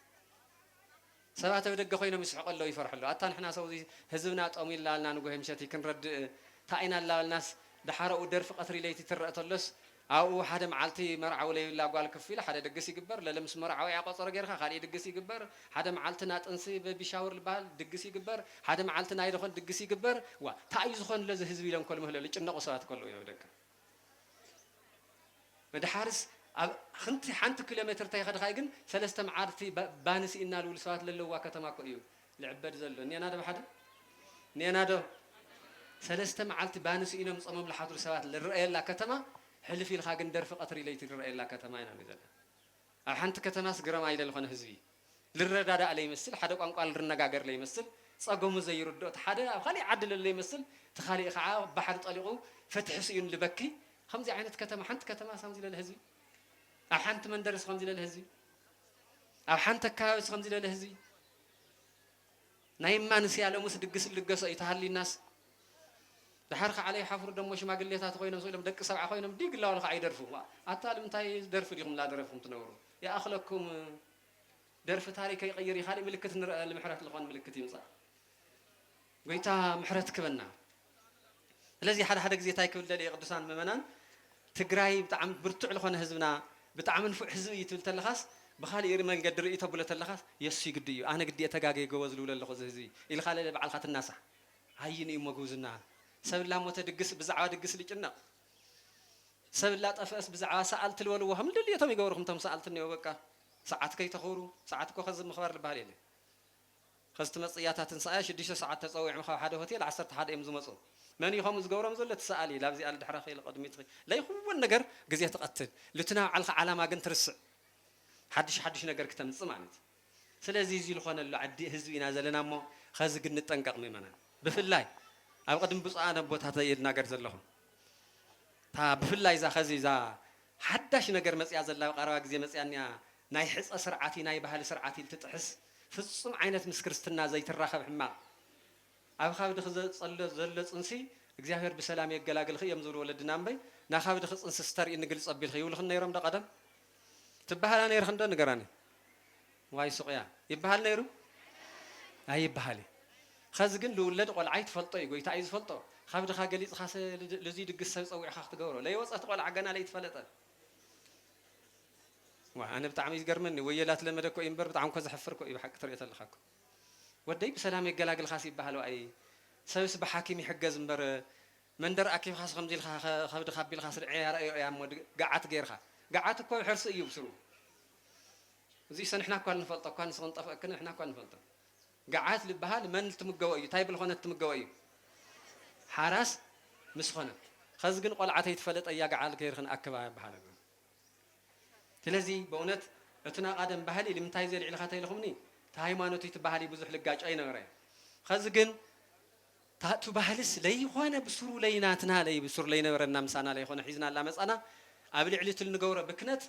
سبعة بدق خوينا مسحق الله يفرح له أتان إحنا سوي هزبنا أميل لنا نقول همشتي كنرد تاينا الله الناس دحرق ودرف قطري ليتي ترقت اللص أو حدا معلتي مرعى ولا يلا قال كفيله حدا دقسي جبر للمس مرعى ويعقص رجالها خالي دقسي جبر حدا معلتنا تنسي بيشاور البال دقسي جبر حدا معلتنا يدخل دقسي جبر وتعيز خون لازم هزبي لهم كل مهلة ليش النقصات كله يودك مدحارس خنتي حنت كيلومتر تاخذ خايجن ثلاثة معارتي بانسي إن الولسات للوا كتما كيو العباد زلوا ني أنا ده بحدا ني أنا ده ثلاثة معارتي بانسي إنهم صمم لحضر سوات للرأي لا كتما حلف في الخاجن درف قطري ليت الرأي لا كتما أنا بذل حنت كتما سجرا إلى الخن هزبي للرداء عليه يمثل حدا قال الرنجاجر ليه يمثل صاقهم زي يردوا حدا خلي عدل اللي يمثل تخلي خعاء بحر طليقه فتح سيون لبكي خمسة عينة كتما حنت كتما سامزي للهزبي أحنت من درس خمسة للهزي أحنت كاوس خمسة للهزي نايم ما نسي على موس دقس اللقصة يتهلي الناس دحرخ عليه حفر دم وش ما قال لي تاتخوينا مسوي لهم دق سبعة خوينا بديق الله ولا خاي درفوا أتالي متى درف ليهم لا درفهم تنوروا يا أخلكم درف تاريخ يغير يخالي ملكة المحرات الغان ملكة يمصا قيتا محرات كبنا الذي حد زي تايك بالدليل قدسان ممنان تجراي بتعم برتع لخونا هزبنا بتعمل فوق حزب يتولت اللخاص بخالي يرمى القدر يتبولت اللخاص يسي قديو أنا قدي أتجاجي جواز لولا اللخاص هزي إلى خالي بعد خات الناس هايني موجوزنا سبب الله متدقس بزعوا دقس اللي جنا سبب الله تفأس بزعوا سألت الولو وهم اللي يتم يجورهم تم سألتني وبكا ساعات كي تخوروا ساعات كو خز مخبر البالي لي خزت مصياتها تنساش ديش ساعات تسوي مخاو حدا هوتيل عصرت حدا يمزو مصو من يخم زجورم زلت تسألي لابزي على الدحرة خيل قدمي لا يخون النجر جزية تقتل لتنا على ما قنت رسع حدش نجر كتم سمعنت سلازي زي الخوان اللي عدي هزوي نازلنا مو خازق النتنقق منا بفلاي أبغى قدم بس أنا بوت هذا ينجر زلهم تا بفلاي إذا خزي إذا حدش نجر مسيا زلا قرواق زي مسيا نايحس أسرعتي ناي بهال سرعتي تتحس في الصم عينة مسكرستنا زي الراخب حماق أبغى خابد خز زلت إنسي እግዚአብሔር በሰላም ይገላገል ኸ የምዙር ወለድና እምበይ ናኻብድ ኸ ጽንስስተር ይንግል ጸቢል ኸ ይውልኸ ነይሮም ደቀደም ትበሃላ ነይር ኸንደ ንገራኒ ዋይ ሱቅያ ይበሃል ነይሩ አይ ይበሃል ኸዝ ግን ልውለድ ቆልዓይ ትፈልጦ ይጎይታ አይ ዝፈልጦ ካብድ ኸ ገሊጽ ኻሰ ለዚ ድግስ ሰብ ጸዊዕ ኸ ትገብሮ ለይወጻት ቆልዓ ገና ላይ ትፈለጠ وأنا بتعمل يجرمني ويلات لما دكو إمبر بتعمل كذا حفركو يبحق طريقة الخاكو ودي بسلام يجلاجل خاص يبهلو أي سويس بحاكم يحجز إمبر من در أكيد خاص خمدي خابد خابيل خاص عيار يا مود قعات غيرها قعات كوي حرص يبصرو زي سن إحنا كنا نفلت كنا سنطف كنا إحنا كنا نفلت قعات للبهال من تمجوي تايب الخونة تمجوي حراس مسخنة خزقن قلعة يتفلت أي قعال غيرهن أكبا بهال تلازي بونت أتنا قادم بهالي اللي متايزر على خاتي لخمني تهاي ما نوتي تبهالي بزح لقاج أي نغري خزقن تاتو بهالس لي خوانا بسرو ليناتنا لي بسرو لينا ورنا مسانا لي خوانا حيزنا الله مسانا قبل علي تل نجورة بكنت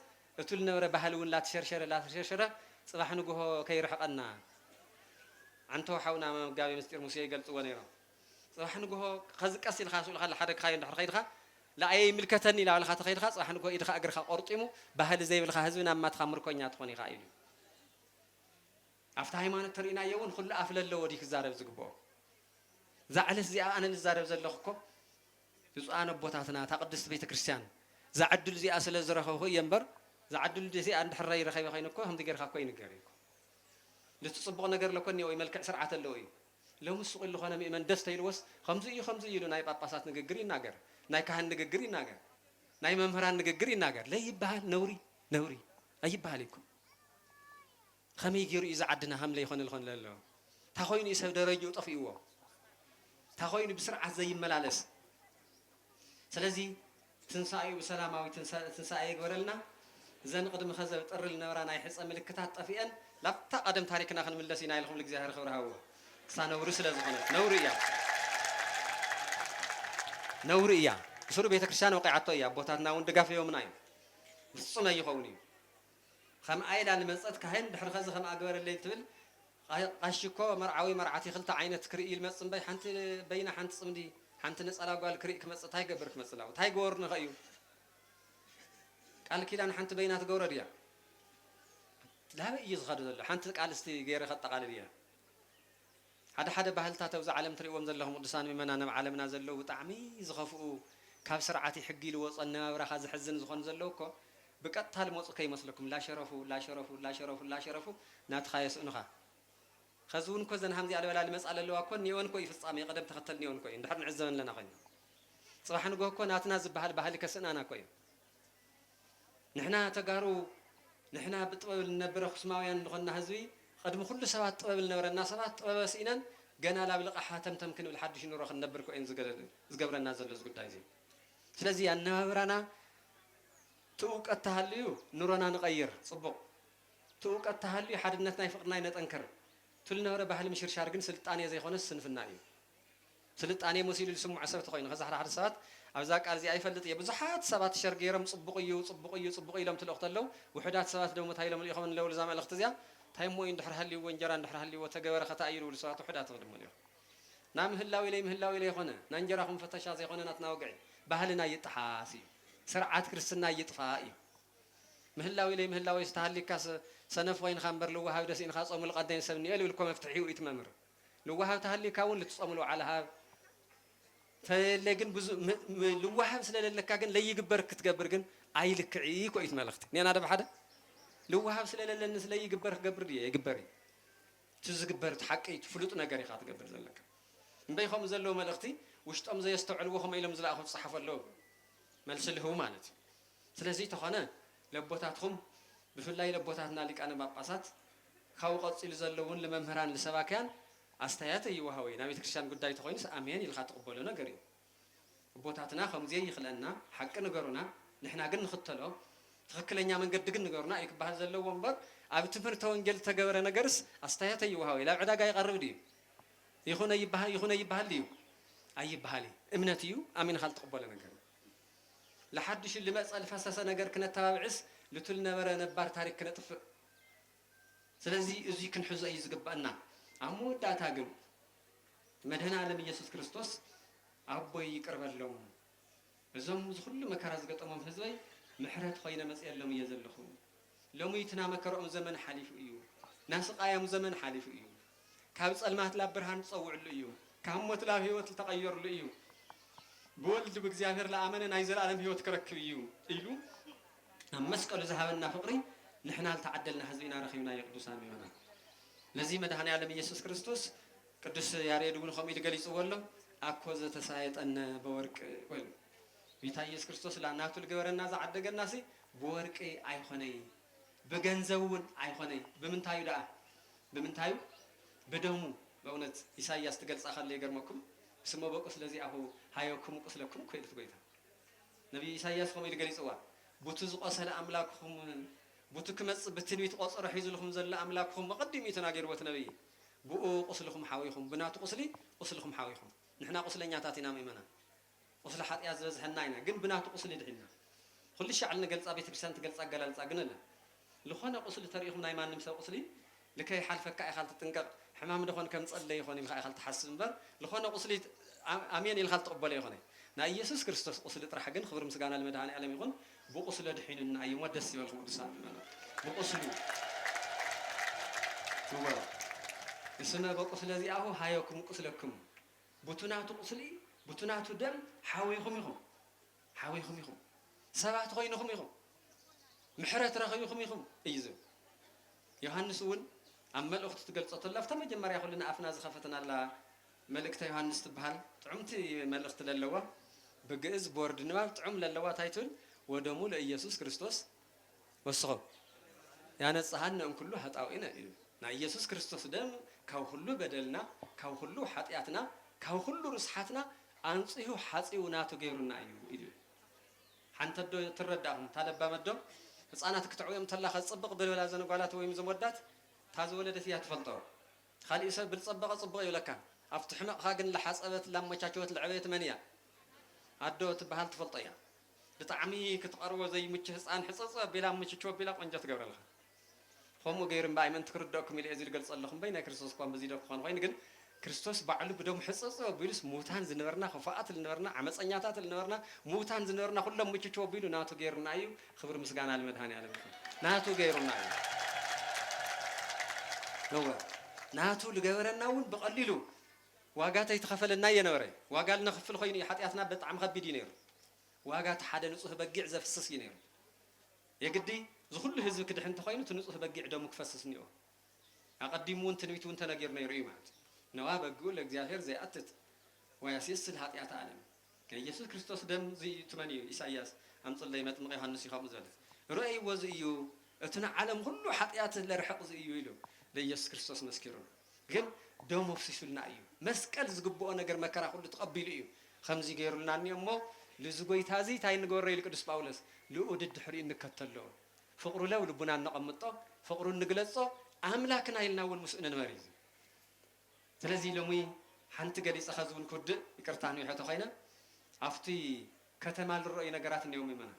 تل نورة بهالون لا تشرشرة صباح نجوه كي رحقنا عنتو حاونا جابي مستير موسيقى قلت ونيرا صباح نجوه خزق أصل خاص ولا خل حدا خاين حر خيرها لا أي ملكتني لا ولا خاطر خير خاص راح نقول إذا أجر خا أرطمه بهال زي بالخازونا ما تخمر كونيات خوني خايل أفتح ما نترينا يوم خل أفل اللودي كزارب زقبو زعل زي أنا الزارب زلخكم بس أنا بوتاتنا تقدس بيت كريستيان زعدل زي أصل الزرخ هو ينبر زعدل زي عند حرير خايف خاينكو هم تجر خا كوين جريكو لتصبغ نجر لكوني ويملك سرعة اللوي لو مسق اللي خنا مؤمن دستي الوس خمزي يلو ناي باباسات نغغر يناغر ناي كهن نغغر يناغر ناي ممهران نغغر يناغر لا يبሃል نوري ايبሃል يكو خمي يجيرو اذا عدنا هم لا يخون الخون لله تا خوين يسب درجو طفيو تا خوين بسرعه زي ملالس ስለዚህ ትንሳኤው ሰላማዊ ትንሳኤ ይግበረልና ዘን ቅድም خزብ ጥርል ነበራ ናይ ሕፀ ምልክታት ጠፊአን ላፍታ ቀደም ታሪክና ክንምለስ ኢና ኢልኩም ለእግዚአብሔር ክብርሃው ክሳነውሩ ስለዝኾነ ነውር እያ እሱሩ ቤተክርስቲያን ወቂዓቶ እያ ቦታትና ወን ደጋፈዮምና እዩ ፍጹም ኣይኸውን እዩ ከም አይዳ ንመፀት ካህን ድሕሪ خز ከም ኣገበረለይ ትብል ቃሽኮ መርዓዊ መርዓቲ ክልተ ዓይነት ክርኢ ይልመፅን በይ ሓንቲ በይና ሓንቲ ፅምዲ ሓንቲ ነፀላ ጓል ክርኢ ክመፅእ ታይ ገበር ክመፅላው ታይ ገወር ንኸዩ ቃል ኪዳን ሓንቲ በይና ትገብረ ድያ ላበ እዩ ዝኸዱ ዘሎ ሓንቲ ቃል እስቲ ገይረ ከጠቃልል እያ ሓደ ባህልታት ኣብዚ ዓለም ትሪእዎም ዘለኹም ቅዱሳን ምእመናን ኣብ ዓለምና ዘለው ብጣዕሚ ዝኸፍኡ ካብ ስርዓት ይሕጊ ልወፅ ኣነባብራኻ ዝሕዝን ዝኾኑ ዘለው እኮ ብቀጥታ ልመፁ ከይመስለኩም ላሸረፉ ናትኻ የስእኑኻ خذ ون كو زن همزي على ولا المسألة لو أكون نيون كو يفصام يقدم تختل نيون كو ندحر نعزون لنا خينا صراحة نقول كو ناتناز بهال كسنا أنا كوي نحنا تجارو نحنا بتقبل نبرة خصماويا نخلنا هزوي قدم كل سبات تقبل نبرة الناس سبات بس إنن جنا لا بلقى حاتم تمكن الحد شنو راح نبر كو إن زجبر الناس اللي زقول تايزي سلزي أنا برانا توك التهليو نورنا نغير صبق توك التهليو حد الناس يفقنا ينتأنكر تلنا ورا بحال مشير شارقن سلطانية زي خونس سنفنا إيو سلطانية مسيل يسمو عسرة خوين خزح حد سبات أبزاك أرزي أي فلت يبزحات سبات شرقيرم صبقيو لهم تلوقت له وحدات سبات دوم تايلم اللي يخون لو لزام الاختزيا تايمو إن دحر هاللي وإنجران دحر هاللي وتجاور خطأ يرو لسوات وحدات غدم له نام هلاوي لي خونا ننجرهم فتشا زي خونا نتناوقعي بحالنا يتحاسي سرعات كرسنا يطفائي مهلاوي يستهلي كاس سنف وين خامبر لو هاو دسين خاص أمول قدين سبني قالوا لكم افتحيوا يتممر لو هاو تهلي كون لتصملوا على هذا فلكن لو هاو سلا لك كان لا يجبر كتجبر جن عيلك عيك ويت ملختي يعني هذا بحدا لو هاو سلا للناس لا يجبر جبر دي يجبري تزجبر تحقي تفلط نجاري خاط جبر لك نبيخم زلوا ملختي وش تأم زي يستوعبوهم إلى مزلا أخذ صحف اللو ملسله مالت سلازي تخانه لبوتاتهم بفلاي لبوتاتنا لك أنا بقصات خوقت إلى زلون لممهران لسباكان أستيات أيوهاوي نبي تكشان قد دايت خوينس أمين يلخات قبولنا قريب بوتاتنا خمزي يخلنا حق نجارنا نحنا قلنا خطلو تخكلنا من قد قلنا نجارنا يك بهذا زلون بر أبي تفر تونجل تجارنا جرس أستيات أيوهاوي لا عدا جاي قرب دي يخون يبهال ليو أي بهالي إمنتيو أمين خالت قبولنا قريب لحدش اللي مسألة فساسة نجار كنا تابعس لتلنا برا نبار تاريخ كنا طفء سلازي إزي كن حزق يزقبنا عمود دا تاقم مدهنا على يسوع كريستوس أبوي يقرب لهم زم كل مكان زقت أمام حزبي محرات خينا مسألة لهم يزلخون لهم يتنا مكرهم زمن حليف إيو ناس قايم زمن حليف إيو كابس المات لا برهان تصور لإيو كهمت لا هيوت التغير لإيو بولد بإግዚአብሔር لآمن نايزل عالم هيوت كركب إيلو مسكل ذهبنا فقري نحن تعدلنا حزبنا رخينا يقدسان ميونا لذي مدهنا على يسوع كريستوس قدس ياريد بن خميل قليص ولو أكوز تسايت أن بورك ويل بيتا يسوع كريستوس لعناته الجبرنا زعدق الناس بورك أي خني بجنزون أي خني بمنتايو بدمو بونت إسحاق تقلص أخذ لي جرمكم سمو بقص الذي أهو هايكم قص لكم كيف تقولها نبي إسحاق خميل قليص هو بوتز قصر أملاكهم بوتكمس بتنويت قصر حيزلهم زل أملاكهم مقدم يتناجر وتنبي بو قصلهم حاويهم بنات قصلهم حاويهم نحنا قصلنا تاتينا ميمنا قصل حد يعزز حناينا جن بنات قصل يدعينا كل شيء على نقلص أبي تكسان تقلص أقلال أقننا لخونا قصل تاريخهم نايمان نمسا قصلي لكي حالفك أي خالت تنقر حمام دخون كم تصلي يخوني مخاي خالت تحسن بر لخونا قصلي أمين الخالت قبلي يخوني نا يسوع كريستوس قصلي ترى حقن خبر مسجانا المدعاني على ميخون بقصل دحين إن أي مدرس يبالهم قدسان بقصلوا هو السنة بقصل الذي أهو هايكم قصلكم بتناتو قصلي بتناتو دم حاويهم يخم سبعة غينهم يخم محرات رغيهم يخم إيزو يوحنس ون أما الأخت تقول صوت الله فتم جمر يقول لنا أفناز خفتنا الله መልእክተ ዮሐንስ ትበሃል ጥዑምቲ መልእክቲ ለለዋ ብግእዝ ቦርድ ንባብ ጥዑም ለለዋ ታይቱል ወደሙ ለኢየሱስ ክርስቶስ ወስኹ ያነጽሐነ እምኩሉ ኃጣውኢነ እዩ ና ኢየሱስ ክርስቶስ ደም ካብ ሁሉ በደልና ካብ ሁሉ ኃጢአትና ካብ ሁሉ ርስሓትና አንጽሁ ሐጺው ናቱ ገይሩና እዩ ኢሉ ሓንተ ዶ ትረዳኹም ታለባ መዶ ህፃናት ክትዕውዮም ተላኸ ጽብቕ ብልብላ ዘነጓላት ወይም ዘመወዳት ታዝወለደት እያ ትፈልጦ ካልእ ሰብ ብልጸበቐ ጽብቕ ይብለካ ኣብቲ ሕመቕኻ ግን ለሓፀበት ላመቻቸወት ልዕበየት መን እያ ኣዶ ትበሃል ትፈልጦ እያ ብጣዕሚ ክትቐርቦ ዘይምች ህፃን ሕፀፀ ቢላ ምችችዎ ቢላ ቆንጆ ትገብረለኻ ከምኡ ገይሩ እምበኣይ መን ትክርደአኩም ኢለ እዚ ልገልፅ ኣለኹም በይ ናይ ክርስቶስ እኳ በዚ ዶ ክኾን ኮይኑ ግን ክርስቶስ ባዕሉ ብደሙ ሕፀፀ ቢሉስ ሙታን ዝነበርና ክፉኣት ዝነበርና ዓመፀኛታት ዝነበርና ሙታን ዝነበርና ኩሎም ምችችዎ ቢሉ ናቱ ገይሩና እዩ ክብሪ ምስጋና ለመድሃንያለም ናቱ ገይሩና እዩ ናቱ ልገበረና እውን ብቐሊሉ ዋጋ ተይተኸፈለና የነበረ ዋጋ ልነኽፍል ኮይኑ ሓጢአትና ብጣዕሚ ከቢድ እዩ ነይሩ ዋጋ ሓደ ንጹህ በጊዕ ዘፍስስ እዩ ነይሩ የግዲ ዝኩሉ ህዝቢ ክድሕ እንተኮይኑ እቲ ንጹህ በጊዕ ደሙ ክፈስስ እኒኦ ኣቐዲሙ እውን ትንቢት እውን ተነጊሩ ነይሩ እዩ ማለት ነዋ በጊዑ ለእግዚአብሔር ዘይኣትት ወያስየስል ኃጢአት ዓለም ከኢየሱስ ክርስቶስ ደም ትመን እዩ ኢሳይያስ ኣምፅለይ መጥምቀ ዮሐንስ ይኸምኡ ዝበለት ርአይዎ እዚ እዩ እቲ ንዓለም ኩሉ ኃጢአት ለርሕቕ እዚ እዩ ኢሉ ለኢየሱስ ክርስቶስ መስኪሩ ግን ደሙ ፍሲሱልና እዩ መስቀል ዝግብኦ ነገር መከራ ኩሉ ተቐቢሉ እዩ ከምዚ ገይሩልና እኒኦ እሞ ልዝጎይታ እዚ እንታይ ንገበሮ ኢሉ ቅዱስ ጳውሎስ ልኡድ ድሕሪኡ እንከተሎ ፍቅሩ ለው ልቡና ነቐምጦ ፍቅሩ ንግለጾ ኣምላክና ኢልና እውን ምስኡ ንንበሪ እዩ ስለዚ ሎሚ ሓንቲ ገሊፀ ኸዝውን ክውድእ ይቅርታ ንውሕቶ ኮይነ ኣብቲ ከተማ ዝረአዩ ነገራት እኒኦም ይመና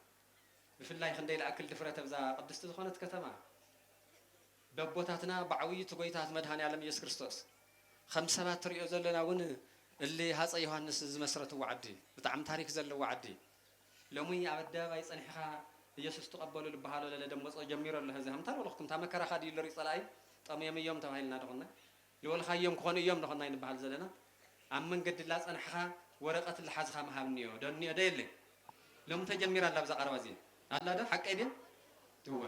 ብፍላይ ክንደይ ለኣክል ድፍረት ኣብዛ ቅድስቲ ዝኾነት ከተማ በቦታትና ብዓብዪ ትጎይታት መድሃንያለም ኢየሱስ ክርስቶስ ከም ሰባት ትሪኦ ዘለና እውን እሊ ሃፀይ ዮሐንስ ዝመስረትዎ ዓዲ ብጣዕሚ ታሪክ ዘለዎ ዓዲ ሎሚ ኣብ ኣደባባይ ፀኒሕኻ ኢየሱስ ተቐበሉ ዝበሃሉ ለለ ደመፆ ጀሚሮ ኣሎ ህዚ ከምታ ንበልኽኩም እታ መከራኻ ድዩ ንሪኢ ፀላኢ ጠምዮም እዮም ተባሂልና ደኾና ልበልኻዮም ክኾኑ እዮም ደኾና ይንበሃል ዘለና ኣብ መንገዲ ላ ፀንሕኻ ወረቐት ዝሓዝኻ መሃብ እኒኦ ዶ እኒኦ ዶ የለ ሎሚ ተጀሚራ ኣላ ብዛ ቀረባ እዚ ኣላ ዶ ሓቀይ ድን ትወ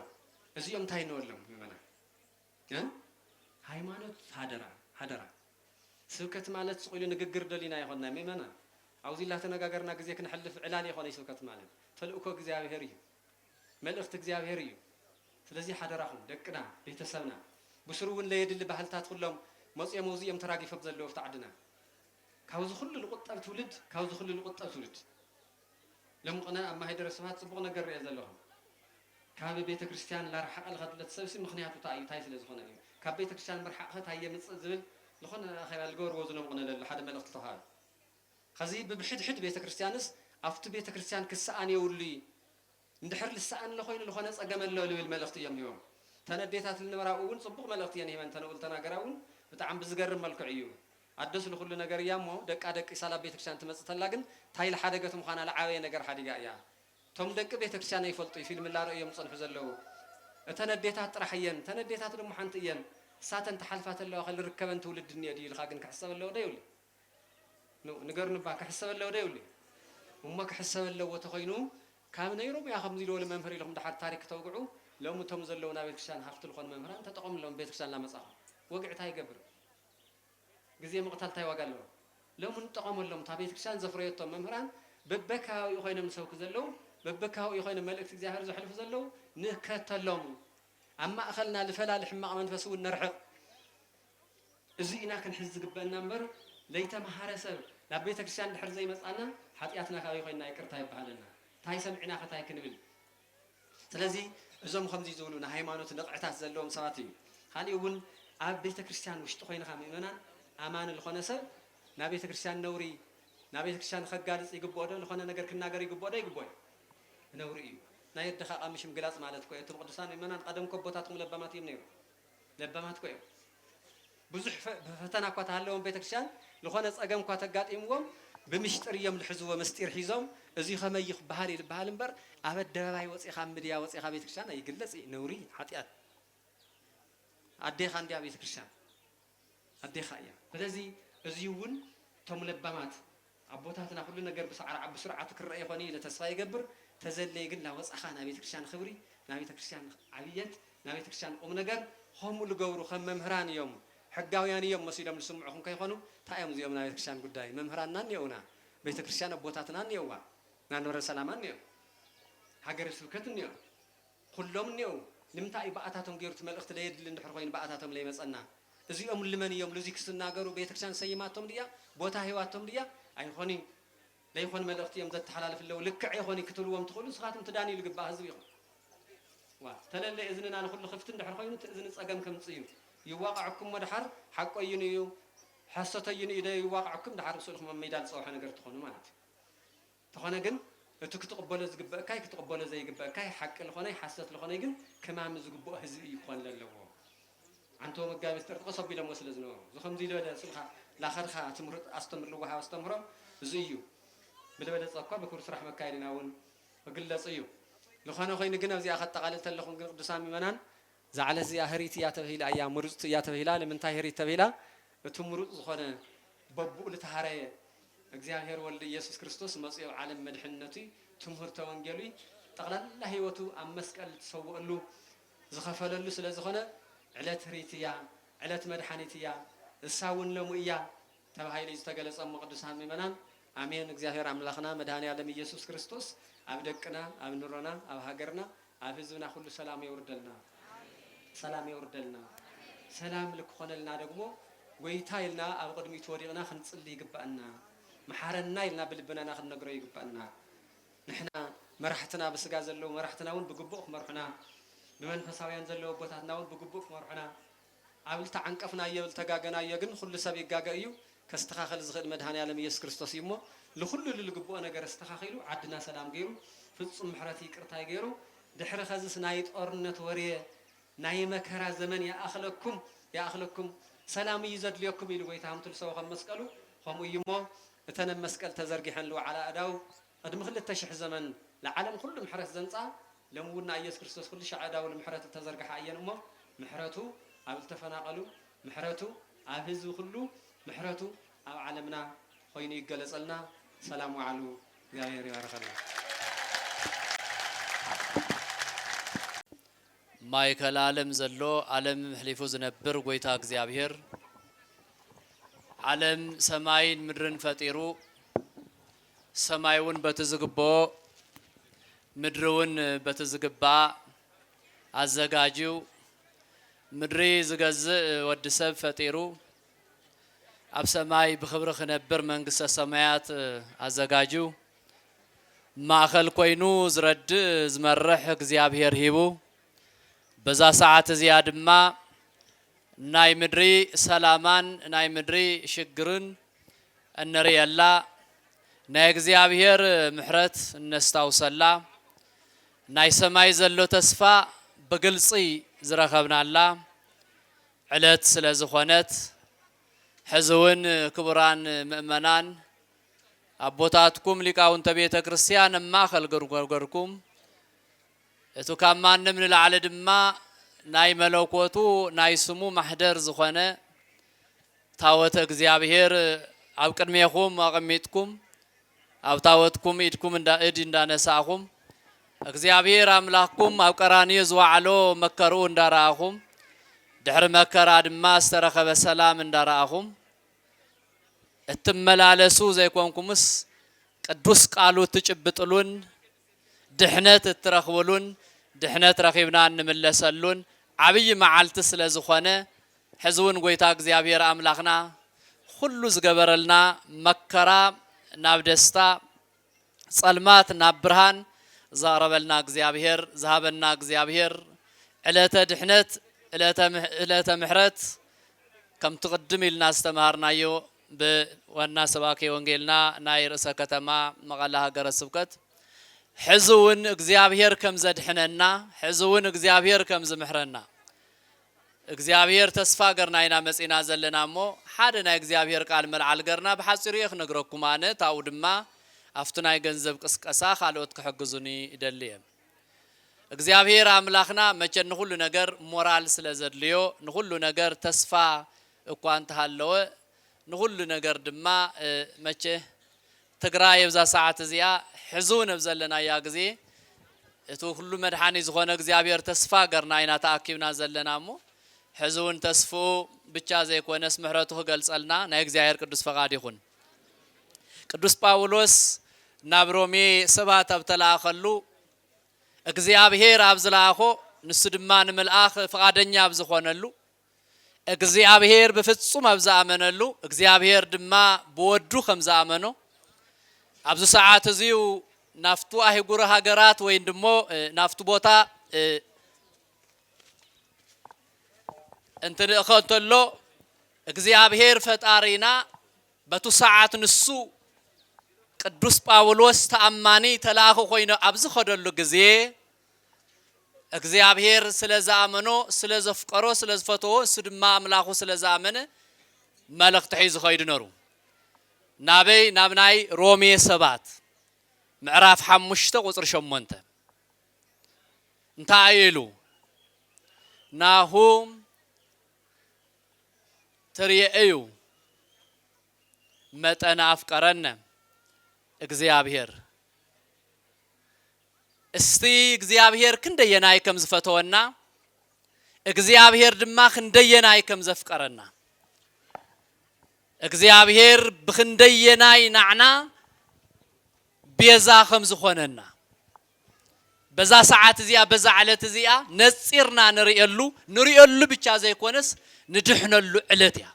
እዚኦም እንታይ ንበሎም ይመና ሃይማኖት ሃደራ ስብከት ማለት ስቑኢሉ ንግግር ደሊና ይኾንና ምእመና ኣብዚ ላ ተነጋገርና ግዜ ክንሕልፍ ዕላል ይኾነ ስብከት ማለት ተልእኮ እግዚኣብሔር እዩ መልእኽቲ እግዚኣብሔር እዩ ስለዚ ሓደራኹም ደቅና ቤተሰብና ብስሩ እውን ለየድሊ ባህልታት ኩሎም መፅኦም እዚኦም ተራጊፎም ዘለዎ ኣብቲ ዓድና ካብዚ ኩሉ ዝቁጠብ ትውልድ ሎም ቅነ ኣብ ማህደረ ስብሃት ፅቡቕ ነገር ሪኦ ዘለኹም ካብ ቤተ ክርስቲያን ላርሓቐ ዝኸድለት ሰብሲ ምክንያቱ እንታይ ስለ ዝኾነ እዩ ካብ ቤተ ክርስቲያን ምርሓቕኸ እንታይ የምፅእ ዝብል ዝኾነ ኣኼባ ዝገበርዎ ዝነምቕነ ለሎ ሓደ መልእኽቲ ተዋሃብ ከዚ ብብሕድሕድ ቤተ ክርስቲያንስ ኣብቲ ቤተ ክርስቲያን ክሰኣን የብሉ እንድሕር ልሰኣን ለኮይኑ ዝኾነ ፀገም ኣሎ ልብል መልእኽቲ እዮም ሂቦም ተነዴታት ልንበራ እውን ፅቡቕ መልእኽቲ እየን ሂበን ተነኡል ተናገራ እውን ብጣዕሚ ብዝገርም መልክዕ እዩ ኣደስ ዝኩሉ ነገር እያ እሞ ደቃ ደቂ ሳላ ቤተ ክርስቲያን ትመፅእ ተላ ግን እንታይ ለሓደገት ምዃና ዝዓበየ ነገር ሓዲጋ እያ ቶም ደቂ ቤተ ክርስቲያን ኣይፈልጡ ፊልም ላርኦ እዮም ዝፀንሑ ዘለዉ እተን ኣዴታት ጥራሕ እየን ተነዴታት ድማ ሓንቲ እየን እሳተን ተሓልፋት ኣለዋ ከልርከበን ትውልድ እኒኦ ድዩ ኢልካ ግን ክሕሰብ ኣለዎ ዶ ይብሉ ንገርንባ ክሕሰብ ኣለዎ ዶ ይብሉ እሞ ክሕሰብ ኣለዎ ተኮይኑ ካብ ነይሮም ያ ከምዚ ዝበሉ መምህር ኢልኩም ድሓር ታሪክ ተውግዑ ሎሚ እቶም ዘለዉ ናብ ቤተክርስትያን ሃፍቲ ዝኾኑ መምህራን ተጠቐምሎም ቤተክርስትያን ላመፃኹ ወግዕ እንታይ ይገብር ግዜ ምቕታል እንታይ ዋጋ ኣለዎ ሎሚ ንጠቐመሎም እታ ቤተክርስትያን ዘፍረየቶም መምህራን በበከባቢኡ ኮይኖም ዝሰብኩ ዘለዉ በበከባቢኡ ኮይኖም መልእክቲ እግዚኣብሔር ዘሕልፉ ዘለዉ ንከተሎም ኣብ ማእኸልና ዝፈላለ ሕማቕ መንፈስ እውን ነርሕቕ እዚ ኢና ክንሕዝ ዝግበአና እምበር ለይተመሃረ ሰብ ናብ ቤተ ክርስቲያን ድሕር ዘይመፃና ሓጢአትና ከባቢ ኮይንና ይቅርታ ይበሃለና እንታይ ሰምዒና ከታይ ክንብል ስለዚ እዞም ከምዚ ዝብሉ ንሃይማኖት ንቕዕታት ዘለዎም ሰባት እዩ ካሊእ እውን ኣብ ቤተ ክርስቲያን ውሽጢ ኮይንካ ምእመናን ኣማን ዝኾነ ሰብ ናብ ቤተ ክርስቲያን ነውሪ ናብ ቤተ ክርስቲያን ከጋልፅ ይግብኦ ዶ ዝኾነ ነገር ክናገር ይግብኦ ዶ ይግብኦ ነውሪ እዩ ናይ እድኻ ቐምሽ ምግላፅ ማለት ኮ እቶም ቅዱሳን ምእመናን ቀደም ከቦታትኩም ለባማት እዮም ነይሩ ለባማት ኮ እዮም ብዙሕ ፈተና እኳ ተሃለዎም ቤተ ክርስቲያን ዝኾነ ፀገም እኳ ተጋጢምዎም ብምሽጥር እዮም ዝሕዝዎ ምስጢር ሒዞም እዚ ከመይ ክበሃል እዩ ዝበሃል እምበር ኣብ ኣደባባይ ወፂኻ ምድያ ወፂኻ ቤተ ክርስቲያን ኣይግለፅ ነውሪ ሓጢአት ኣዴኻ እንድያ ቤተ ክርስቲያን ኣዴኻ እያ ስለዚ እዚ እውን እቶም ለባማት ኣቦታትና ኩሉ ነገር ብስርዓቱ ክረአ ይኾነ ኢለ ተስፋ ይገብር ተዘለየ ግን ላወፃኻ ናብ ቤተ ክርስቲያን ክብሪ ናብ ቤተ ክርስቲያን ዓብየት ናብ ቤተ ክርስቲያን ቁም ነገር ከምኡ ዝገብሩ ከም መምህራን እዮም حجاويان يوم مسيدا من سمعهم كيخونوا تايم زي يومنا بيتكريستيان قداي ممهرنا نيونا بيتكريستيان بوتاتنا نيوا نانور سلامان نيو هاجر سبكت نيو كلهم نيو لمتى بقاتهم غيرت ملخت ليد لندحر خوين بقاتهم لي مصنا እዚኦም ልመን እዮም ለዚክ ስናገሩ ቤተክርስቲያን ሰይማቶም ድያ ቦታ ህይዋቶም ድያ አይኾኒ ለይኾን መልእክት እዮም ዘተሐላልፍለው ልክዕ ይኾኒ ክትልዎም ትኽሉ ስኻትም ትዳኒ ልግባ ህዝብ ይኹን ዋ ተለለ እዝንና ለኹሉ ክፍት እንደሕር ኮይኑ እዝን ጸገም ከምጽዩ ይዋقعكم ወድሐር ሐቆይን እዩ ሐሰተይን ኢደ ይዋقعكم ድሐር ሰልኹም መይዳል ጸውሐ ነገር ትኾኑ ማለት ተኾነ ግን እቲ ክትቀበለ ዝግበእካይ ክትቀበለ ዘይግበእካይ ሐቅ ለኾነ ሐሰት ለኾነ ግን ከማም ዝግበኦ ህዝብ ይኾን ለለዎ አንተ መጋቢ ስተር ተቀሰብ ይለም ወስለዝ ነው ዝኸም ዚ ለበለ ስልኻ ላኸርኻ ትምርጥ አስተምር ለዋሃ አስተምሮም ዝዩ በለበለ ጸቋ በኩር ስራሕ መካይድናውን ወግለጽ እዩ ለኾነ ኮይኑ ግን ኣብዚ አኸጠቃለል ተለኹም ግን ቅዱሳን ይመናን ዛዕለ እዚ ህሪት ያ ተብሂላ ያ ምሩጽ ያ ተብሂላ ለምንታይ ህሪት ተብሂላ እቲ ምሩጽ ዝኾነ በቡእ ለተሃረየ እግዚአብሔር ወልድ ኢየሱስ ክርስቶስ መጽዮ ዓለም መድሕነቱ ትምህርተ ወንጌሉ ጠቅላላ ህይወቱ ኣብ መስቀል ተሰውዕሉ ዝኸፈለሉ ስለ ዝኾነ علت ريتيا علت مدحانيتيا الساون لمؤيا تبهايل يستغلص مقدسان ميمنان امين እግዚአብሔር አምላክና መድኃኔ ዓለም ኢየሱስ ክርስቶስ አብደቅና አብንሮና አብሃገርና አፍዝና ሁሉ ሰላም ይወርደልና ሰላም ይወርደልና ሰላም ልክሆነልና ደግሞ ወይታ ይልና ኣብ ቅድሚት ወዲቅና ክንጽልይ ይግባአና መሐረና ይልና ብልብናና ክንነግረው ይግባአና ንሕና መራሕትና በስጋ ዘለው መራሕትናውን ብግቡእ መርሑና بمنفساويان زلوا بوتاتناون بغبوك مرحنا عبل تعنقفنا يبل تغاغنا يغن كل سب يغاغيو كاستخاخل زخد مدحاني عالم يسوع ክርስቶስ يمو لكل للغبو ነገር استخاخيلو عدنا سلام غيرو ፍጹም ምሕረት ይቅርታ ይገሩ ድሕረ ኸዝስ ናይ ጦርነት ወሬ ናይ መከራ ዘመን ያአኽለኩም ሰላም ይዘድልየኩም ኢሉ ወይታም ትልሰው ከመስቀሉ ኸሙ ይሞ እተነ መስቀል ተዘርጊሐን ለው على አዳው قدم 2000 ዘመን ለዓለም ሁሉ ምሕረት ዘንጻ لمونا ኢየሱስ ክርስቶስ كل شعداو المحرت تزرغح اينمو محرتو اب التفناقلو محرتو اب حزب كله محرتو اب عالمنا خوين يغلصلنا سلام علو እግዚአብሔር ይባርካችሁ ማይከል ዓለም ዘሎ ዓለም ህሊፉ ዝነብር ጎይታ እግዚአብሔር ዓለም ሰማይን ምድርን ፈጢሩ ሰማዩን በተዝግቦ ምድሩን በተዝግባ አዘጋጂው ምድሪ ዝገዝ ወድሰብ ፈጢሩ ኣብ ሰማይ ብኽብሪ ክነብር መንግስተ ሰማያት አዘጋጂው ማእኸል ኮይኑ ዝረድ ዝመርሕ እግዚአብሔር ሂቡ በዛ ሰዓት እዚያ ድማ ናይ ምድሪ ሰላማን ናይ ምድሪ ሽግርን እንሪየላ ናይ እግዚአብሔር ምሕረት እነስታውሰላ ናይ ሰማይ ዘሎ ተስፋ በግልጽ ዝረኸብናላ ዕለት ስለ ዝኾነት ሕዝውን ክቡራን ምእመናን አቦታትኩም ሊቃውንተ ቤተ ክርስቲያን ማእኸል ገርገርኩም እቱ ካማንም ንላዕለ ድማ ናይ መለኮቱ ናይ ስሙ ማሕደር ዝኾነ ታወተ እግዚአብሔር ኣብ ቅድሜኹም አቀሚጥኩም ኣብ ታወትኩም ኢድኩም እንዳነሳኹም እግዚአብሔር አምላክኩም ኣብ ቀራንዮ ዝዋዕሎ መከሩ እንዳራአኹም ድሕሪ መከራ ድማ ዝተረኸበ ሰላም እንዳራአኹም እትመላለሱ ዘይኮንኩምስ ቅዱስ ቃሉ ትጭብጥሉን ድሕነት እትረኽብሉን ድሕነት ረኺብና እንመለሰሉን ዓብይ መዓልቲ ስለ ዝኾነ ሕዝውን ጎይታ እግዚአብሔር አምላክና ሁሉ ዝገበረልና መከራ ናብ ደስታ ጸልማት ናብ ብርሃን ዛረበልና እግዚአብሔር ዝሃበና እግዚአብሔር ዕለተ ድሕነት ዕለተ ምሕረት ከም ትቅድም ኢልና ዝተማሃርናዮ በዋና ሰባኬ ወንጌልና ናይ ርእሰ ከተማ መቐለ ሃገረ ስብከት ሕዝውን እግዚአብሔር ከም ዘድሕነና ሕዝውን እግዚአብሔር ከም ዝምሕረና እግዚአብሔር ተስፋ ገርና ኢና መጺና ዘለናሞ ሓደ ናይ እግዚአብሔር ቃል መልዓል ገርና በሐጽሩ ይኽነግረኩም አነ ታው ድማ አፍቱ ናይ ገንዘብ ቅስቀሳ ካልኦት ክሕግዙኒ ይደልየ እግዚአብሔር አምላክና መቼ ንሁሉ ነገር ሞራል ስለዘድልዮ ንሁሉ ነገር ተስፋ እኳ እንተሃለወ ንሁሉ ነገር ድማ መቼ ትግራይ የብዛ ሰዓት እዚያ ሕዙን ብዘለና ያ ግዜ እቱ ሁሉ መድኃኒ ዝኾነ እግዚአብሔር ተስፋ ገርና ኢና ተአኪብና ዘለናሞ ሕዙን ተስፉ ብቻ ዘይኮነስ ምሕረቱ ክገልጸልና ናይ እግዚአብሔር ቅዱስ ፈቃድ ይኹን። ቅዱስ ጳውሎስ ናብ ሮሜ ሰባት ኣብ ተላኸሉ እግዚአብሔር ኣብ ዝላኾ ንሱ ድማ ንምልአኽ ፈቃደኛ ኣብ ዝኾነሉ እግዚአብሔር በፍጹም ኣብ ዝኣመነሉ እግዚአብሔር ድማ ብወዱ ከም ዝኣመኖ ኣብዚ ሰዓት እዚው ናፍቱ ኣህጉረ ሃገራት ወይ ደሞ ናፍቱ ቦታ እንተሎ እግዚአብሔር ፈጣሪና በቱ ሰዓት ንሱ ቅዱስ ጳውሎስ ተአማኒ ተላኹ ኮይኑ ኣብዚ ኸደሉ ግዜ እግዚአብሔር ስለዝኣመኖ ስለዘፍቀሮ ስለዝፈተዎ እሱ ድማ አምላኹ ስለዝኣመነ መልእኽቲ ሒዙ ኸይዱ ነሩ ናበይ ናብ ናይ ሮሜ ሰባት ምዕራፍ 5 ቁጥር 8 እንታይ ኢሉ ናሁም ትርእዩ መጠን አፍቀረነ እግዚአብሔር እስቲ እግዚአብሔር ክንደየናይ ከም ዝፈተወና እግዚአብሔር ድማ ክንደየናይ ከም ዘፍቀረና እግዚአብሔር ብክንደየናይ ናዕና ቤዛ ከም ዝኾነና በዛ ሰዓት እዚኣ በዛ ዓለት እዚኣ ነፂርና ንሪኤሉ ብቻ ዘይኮነስ ንድሕነሉ ዕለት እያ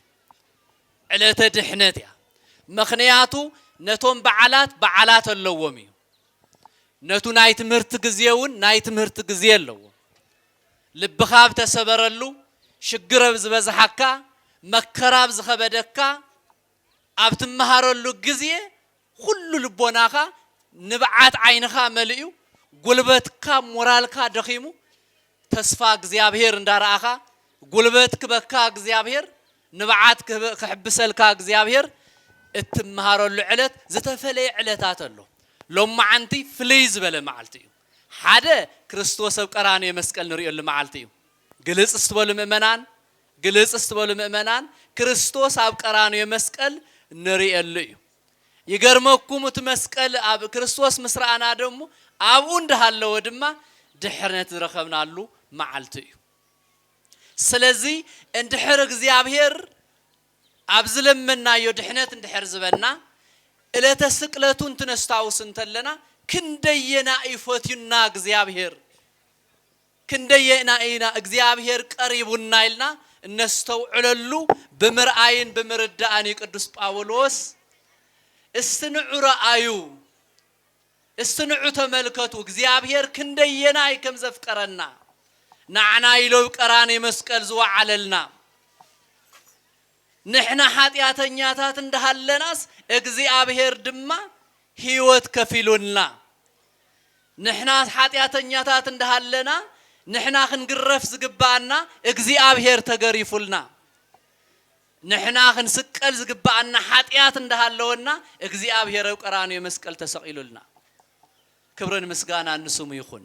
ዕለተ ድሕነት እያ ምኽንያቱ ነቶም በዓላት ኣለዎም እዩ ነቱ ናይ ትምህርቲ ግዜውን ናይ ትምህርቲ ግዜ ኣለዎ ልብኻ ተሰበረሉ ሽግር ዝበዝሓካ መከራብ ዝኸበደካ ኣብ ትመሃረሉ ግዜ ኩሉ ልቦናኻ ንብዓት ዓይንኻ መልኡ ጉልበትካ ሞራልካ ደኺሙ ተስፋ እግዚአብሔር እንዳራኣኻ ጉልበት ክበካ እግዚአብሔር ንብዓት ክሕብሰልካ እግዚአብሔር እትመሃረሉ ዕለት ዝተፈለየ ዕለታት ኣሎ ሎማዓንቲ ፍልይ ዝበለ መዓልቲ እዩ ሓደ ክርስቶስ ኣብ ቀራንዮ መስቀል ንሪኤሉ መዓልቲ እዩ ግልጽ ስትበሉ ምእመናን ክርስቶስ ኣብ ቀራንዮ መስቀል ንሪኤሉ እዩ ይገርመኩም እቲ መስቀል ኣብ ክርስቶስ ምስራኣና ደሞ ኣብኡ እንዳሃለወ ድማ ድሕነት ዝረኸብናሉ መዓልቲ እዩ ስለዚ እንድሕር እግዚአብሔር ኣብ ዝለመናዮ ድሕነት እንድሕር ዝበና ዕለተ ስቅለቱ እንትነስታውስ እንተለና ክንደየና ይፈትዩና እግዚአብሔር ክንደየና እግዚአብሔር ቀሪቡና ኢልና እነስተውዕለሉ ብምርአይን ብምርዳእን ቅዱስ ጳውሎስ እስትንዑ ተመልከቱ እግዚአብሔር ክንደየና ከም ዘፍቀረና ናዕና ኢለው ቀራንዮ መስቀል ዝወዓለልና ንሕና ኃጢአተኛታት እንዳሃለናስ እግዚአብሔር ድማ ህይወት ከፊሉልና ንሕና ኃጢአተኛታት እንዳሃለና ንሕና ክንግረፍ ዝግባአና እግዚአብሔር ተገሪፉልና ንሕና ክንስቀል ዝግባአና ኃጢአት እንዳሃለወና እግዚአብሔር ኣብ ቀራንዮ መስቀል ተሰቂሉልና ክብርን ምስጋና ንስሙ ይኹን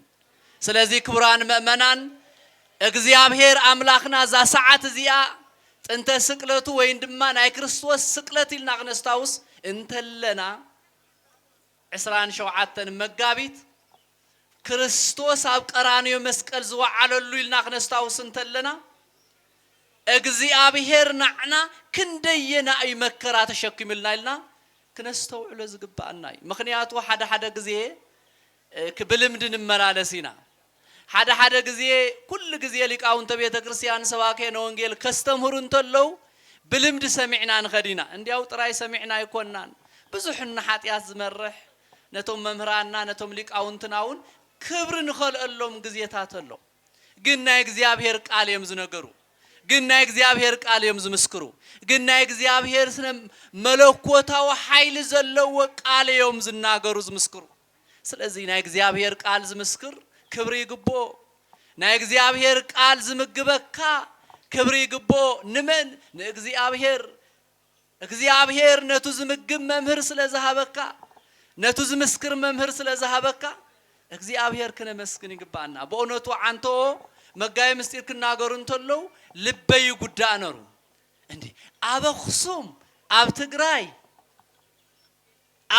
ስለዚህ ክቡራን ምእመናን እግዚአብሔር አምላኽና ዛ ሰዓት እዚኣ ጥንተ ስቅለቱ ወይ ድማ ናይ ክርስቶስ ስቅለት ኢልና ክነስታውስ እንተለና 27 መጋቢት ክርስቶስ ኣብ ቀራንዮ መስቀል ዝወዓለሉ ኢልና ክነስታውስ እንተለና እግዚአብሔር ናዕና ክንደየና መከራ ተሸኪምልና ኢልና ክነስተውዕሎ ዝግባአና ምኽንያቱ ሓደ ግዜ ክብልምድ ንመላለሲና ሓደ ግዜ ኩሉ ግዜ ሊቃውንተ ቤተ ክርስቲያን ሰባከነ ወንጌል ከስተምህሩ እንተለው ብልምድ ሰሚዕና ንኸዲና እንዲያው ጥራይ ሰሚዕና ይኮናን ብዙሕና ኃጢአት ዝመርሕ ነቶም መምህራንና ነቶም ሊቃውንትናውን ክብር ንኸልአሎም ግዜታት ኣሎ ግን ናይ እግዚአብሔር ቃል እዮም ዝነገሩ ግን ናይ እግዚአብሔር ቃል እዮም ዝምስክሩ ግን ናይ እግዚአብሔር ስነ መለኮታዊ ኃይል ዘለዎ ቃል እዮም ዝናገሩ ዝምስክሩ ስለዚህ ናይ እግዚአብሔር ቃል ዝምስክር ክብሪ ይግቦ ናይ እግዚአብሔር ቃል ዝምግበካ ክብሪ ይግቦ ንመን እግዚአብሔር ነቱ ዝምግብ መምህር ስለዝሃበካ ነቱ ዝምስክር መምህር ስለዝሃበካ እግዚአብሔር ክነመስግን ይግባና በእውነቱ አንተ መጋይ ምስጢር ክናገሩ እንተለው ልበይ ጉዳይ ነሩ እንዴ አበخصም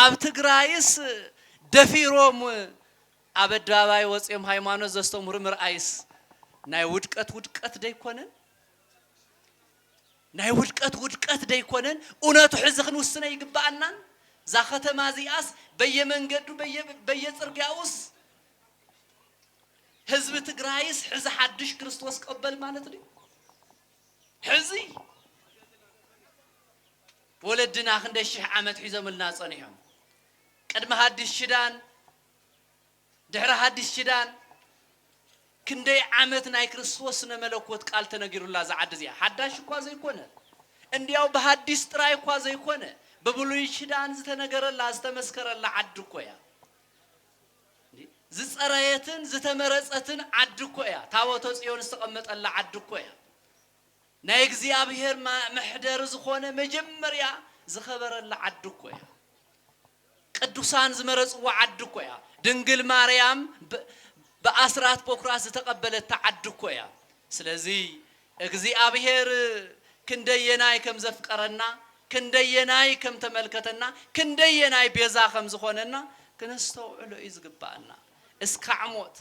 ኣብ ትግራይስ ደፊሮም አበዳባይ ወጽም ሃይማኖት ዘስተምሩ ምርአይስ ናይ ውድቀት ደይኮነን ናይ ውድቀት ደይኮነን እውነቱ ሕዚ ክንውስነ ይግባአናን ዛ ከተማ እዚኣስ በየመንገዱ በየጽርግያውስ ህዝብ ትግራይስ ሕዚ ሓድሽ ክርስቶስ ቀበል ማለት ነው ሕዚ ወለድና ክንደ 1000 ዓመት ሒዘምልና ጸኒሖም ቅድመ ሓድሽ ሽዳን ድሕረ ሓድሽ ሽዳን ክንደይ ዓመት ናይ ክርስቶስ ነመለኮት ቃል ተነጊሩላ ዝዓድ እዚኣ ሓዳሽ እኳ ዘይኮነ እንዲያው በሐዲስ ጥራይ እኳ ዘይኮነ በብሉይ ሽዳን ዝተነገረላ ዝተመስከረላ ዓድ እኮ ያ ዝጸረየትን ዝተመረጸትን ዓድ እኮ ያ ታቦተ ጽዮን ዝተቀመጠላ ዓድ እኮ ያ ናይ እግዚአብሔር መሕደር ዝኾነ መጀመርያ ዝኸበረላ ዓድ እኮ ያ ቅዱሳን ዝመረጽዋ ዓድ እኮ ያ ድንግል ማርያም በአስራት በኩራት ዝተቀበለት ዓድ እኮ ያ ስለዚህ እግዚአብሔር ክንደየናይ ከም ዘፍቀረና ክንደየናይ ከም ተመልከተና ክንደየናይ ቤዛ ከም ዝኾነና ክንስተውዕሎ ይዝግባአና እስከ ዓሞት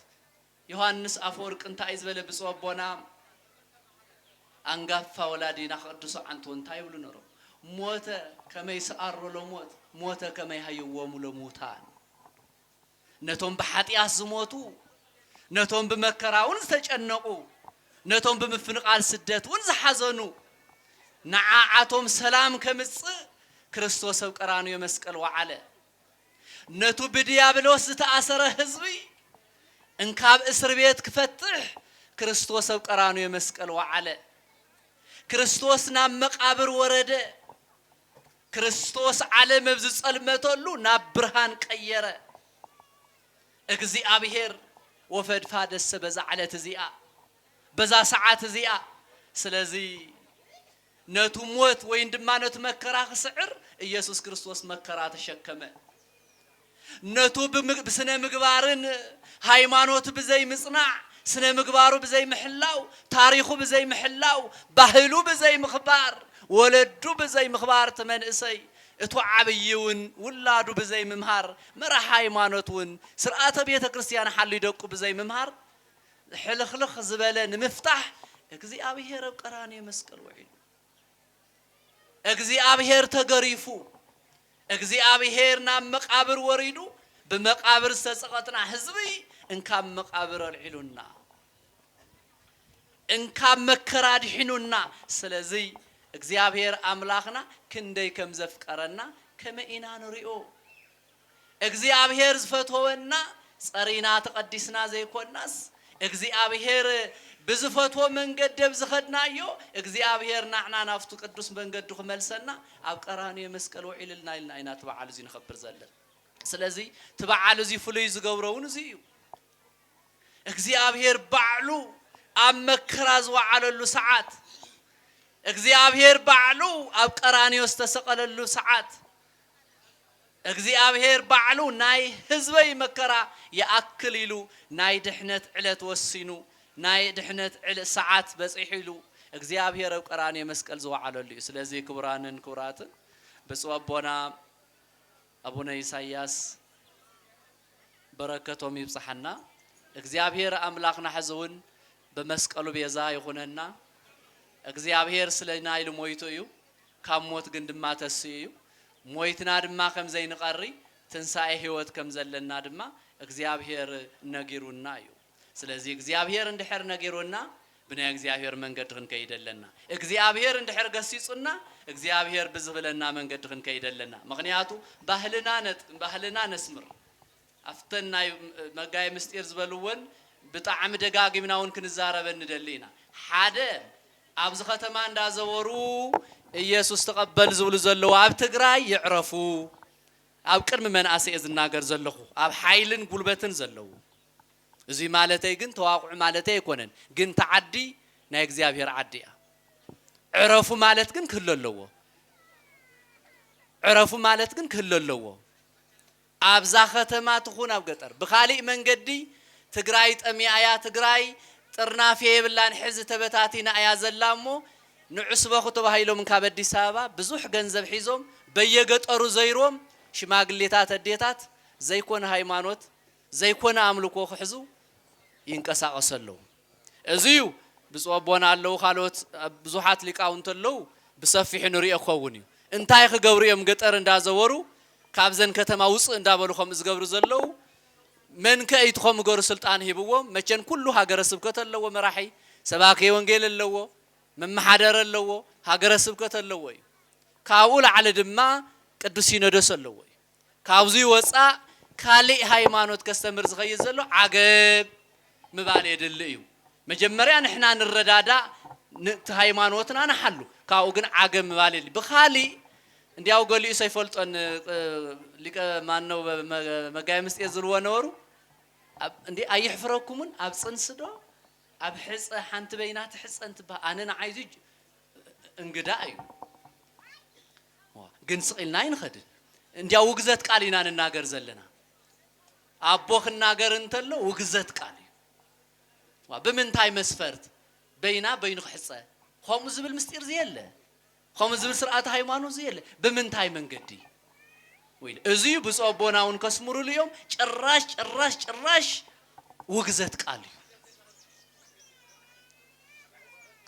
ዮሐንስ አፈወርቅ እንታይ ዝበለ ብጽወቦና አንጋፋ ወላዲና ቅዱስ አንቱ እንታይ ይብሉ ነሮ ሞተ ከመይ ሰአሮ ለሞት ሞተ ከመይ ሃይወሙ ለሙታን ነቶም በኃጢአት ዝሞቱ ነቶም በመከራውን ዝተጨነቁ ነቶም በመፍንቃል ስደቱን ዝሐዘኑ ነዓዓቶም ሰላም ከምጽእ ክርስቶስ ኣብ ቀራንዮ መስቀል ወዓለ ነቱ በዲያብሎስ ዝተኣሰረ ህዝቢ እንካብ እስር ቤት ክፈትሕ ክርስቶስ ኣብ ቀራንዮ መስቀል ወዓለ ክርስቶስ ናብ መቃብር ወረደ ክርስቶስ ዓለም ኣብ ዝጸልመተሉ ናብ ብርሃን ቀየረ እግዚአብሔር ወፈድፋደ በዛ ዓለት እዚኣ በዛ ሰዓት እዚኣ ስለዚህ ነቱ ሞት ወይ ድማ ነቱ መከራ ክስዕር ኢየሱስ ክርስቶስ መከራ ተሸከመ ነቱ ብስነ ምግባርን ሃይማኖት በዘይ ምጽናዕ ስነ ምግባሩ በዘይ ምሕላው ታሪኹ በዘይ ምሕላው ባህሉ በዘይ ምኽባር ወለዱ በዘይ ምኽባር ተመንእሰይ እቱ ዓብይውን ውላዱ በዘይ ምምሃር መራ ሃይማኖትን ስርዓተ ቤተ ክርስቲያን ሓሉ ይደቁ በዘይ ምምሃር ሕልኽልኽ ዝበለ ንምፍታሕ እግዚአብሔር ኣብ ቀራንዮ መስቀል ወዒሉ እግዚአብሔር ተገሪፉ እግዚአብሔር ናብ መቃብር ወሪዱ በመቃብር ዝተጸቀጥና ህዝቢ እንካብ መቃብር አልዒሉና እንካብ መከራ ድሒኑና ስለዚህ እግዚአብሔር አምላኽና ክንደይ ከም ዘፍቀረና ከመኢና ንሪኦ እግዚአብሔር ዝፈተወና ጸሪና ተቀዲስና ዘይኮናስ እግዚአብሔር بزفتو من قدب زخدنا يو እግዚአብሔር نحنا نافتو قدوس من قدو خملسنا أب قراني مسكال وعيلنا إلنا إنا تبعالو زي نخبر زلل سلازي تبعالو زي فلوي زغورون زيو እግዚአብሔር بعلو أم مكراز وعلو ساعات እግዚአብሔር بعلو أب قراني استسقل له ساعات እግዚአብሔር بعلو ناي حزبي مكرا يأكليلو ناي دحنت علت وسينو ناي دحنت على ساعات بصيحلو እግዚአብሔር ኣብ ቀራንዮ መስቀል ዝዋዓለሉ ስለዚ ክብራንን ክብራትን በጽዋቦና አቡነ ኢሳይያስ በረከቶም ይብጽሐና እግዚአብሔር አምላክና ሐዘውን በመስቀሉ ቤዛ ይሆነና እግዚአብሔር ስለና ይልሞይቶ እዩ ካሞት ግን ድማ ተስዩ ሞይትና ድማ ከም ዘይንቀሪ ትንሳኤ ህይወት ከም ዘለና ድማ እግዚአብሔር ነጊሩና እዩ ስለዚህ እግዚአብሔር እንድሕር ነጊሩና ብናይ እግዚአብሔር መንገድ ክንከይደለና እግዚአብሔር እንድሕር ገሲጹና እግዚአብሔር ብዝብለና መንገድ ክንከይደለና ምክንያቱ ባህልና ነስምር አፍተና መጋይ ምስጢር ዝበልወን ብጣዕም ደጋግምናውን ክንዛረበ እንደሊና ሓደ ኣብዚ ከተማ እንዳዘወሩ ኢየሱስ ተቀበል ዝብሉ ዘለው ኣብ ትግራይ ይዕረፉ ኣብ ቅድሚ መንአሰይ ዝናገር ዘለኹ ኣብ ሓይልን ጉልበትን ዘለው እዚ ማለተይ ግን ተዋቁዕ ማለተይ አይኮነን ግን ተዓዲ ናይ እግዚአብሔር ዓዲያ ዕረፉ ማለት ግን ክህልለዎ ዕረፉ ማለት ግን ክህልለዎ ኣብዛ ከተማ ትኹን ኣብ ገጠር ብኻሊእ መንገዲ ትግራይ ጠሚያያ ትግራይ ጥርናፍ የብላን ሕዝ ተበታቲና አያ ዘላሞ ንዕስበኹ ተባሂሎም ካብ አዲስ አበባ ብዙሕ ገንዘብ ሒዞም በየገጠሩ ዘይሮም ሽማግሌታት አዴታት ዘይኮነ ሃይማኖት ዘይኮነ አምልኮ ክሕዙ ይንቀሳቀሰሉ እዚዩ ብጽወቦና አለው ካልኦት ብዙሓት ሊቃውንት አለው ብሰፊሕ ንሪኦ ኸውን እዩ እንታይ ክገብሩ እዮም ገጠር እንዳዘወሩ ካብዘን ከተማ ውፅእ እንዳበሉ ከም ዝገብሩ ዘለው መንከ ይትኹም ገሩ ስልጣን ሂብዎም መቸን ኩሉ ሃገረ ስብከት ኣለዎ መራሒ ሰባኪ ወንጌል ኣለዎ መማሓደር ኣለዎ ሃገረ ስብከት ኣለዎ እዩ ካብኡ ላዕሊ ድማ ቅዱስ ሲኖዶስ ኣለዎ እዩ ካብዚ ወፃእ ካልእ ሃይማኖት ከስተምር ዝኸይድ ዘሎ ዓገብ ምባል የድሊ እዩ መጀመርያ ንሕና ንረዳዳ ንቲ ሃይማኖትና ንሓሉ ካብኡ ግን ዓገብ ምባል የድሊ ብኻሊእ እንዲያው ገሊኡ ሰይፈልጦን ሊቀ ማነው መጋይ ምስጢር ዝልዎ ነበሩ እንዲ ኣይሕፍረኩምን ኣብ ፅንስዶ ኣብ ሕፀ ሓንቲ በይናት ሕፀ እንትበሃል ኣነ ንዓይዙ እንግዳ እዩ ግን ስቂልና ይንኸድን እንዲያው ውግዘት ቃል ኢና ንናገር ዘለና ኣቦ ክናገር እንተሎ ውግዘት ቃል እዩ ብምንታይ መስፈርት በይና በይኑ ክሕፀ ከምኡ ዝብል ምስጢር ዘየለ ከምኡ ዝብል ስርዓት ሃይማኖት ዘየለ ብምንታይ መንገዲ ወይ እዚዩ ብፁዕ ኣቦና እውን ከስምሩሉ እዮም ጭራሽ ውግዘት ቃል እዩ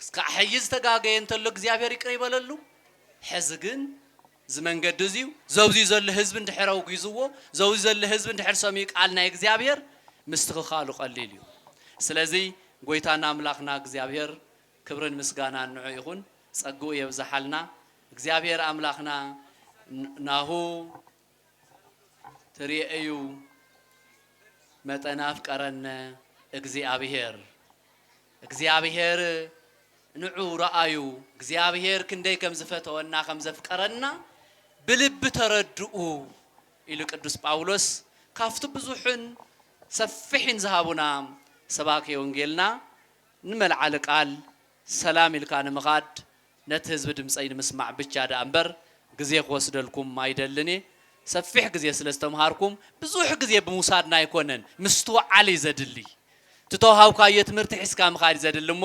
እስካዕ ሕይዝ ተጋገየ እንተሎ እግዚአብሔር ይቅር ይበለሉ ሕዚ ግን ዝመንገዲ እዚዩ ዘውዚዩ ዘሎ ህዝቢ እንድሕር ኣውጊዝዎ ዘውዚዩ ዘሎ ህዝቢ እንድሕር ሰሚዑ ቃል ናይ እግዚአብሔር ምስትኽኻሉ ቀሊል እዩ ስለዚ ጎይታና ኣምላኽና እግዚአብሔር ክብርን ምስጋናን ንዑ ይኹን ጸግኡ የብዛሓልና እግዚአብሔር ኣምላኽና ናሁ ትሪእዩ መጠን ኣፍቀረነ እግዚአብሔር ንዑ ረአዩ እግዚአብሔር ክንደይ ከም ዝፈተወና ከም ዘፍቀረና ብልብ ተረድኡ ኢሉ ቅዱስ ጳውሎስ ካፍቱ ብዙሕን ሰፊሕን ዝሃቡና ሰባኪ ወንጌልና ንመልዓለ ቃል ሰላም ኢልካ ንምኻድ ነቲ ህዝቢ ድምፀይ ንምስማዕ ብቻ ዳ እምበር ግዜ ክወስደልኩም ኣይደልኒ ሰፊሕ ግዜ ስለ ዝተምሃርኩም ብዙሕ ግዜ ብምውሳድና ኣይኮነን ምስትውዓል ዘድሊ ትተውሃብካዮ ትምህርቲ ሒዝካ ምኻድ ዘድሊ እሞ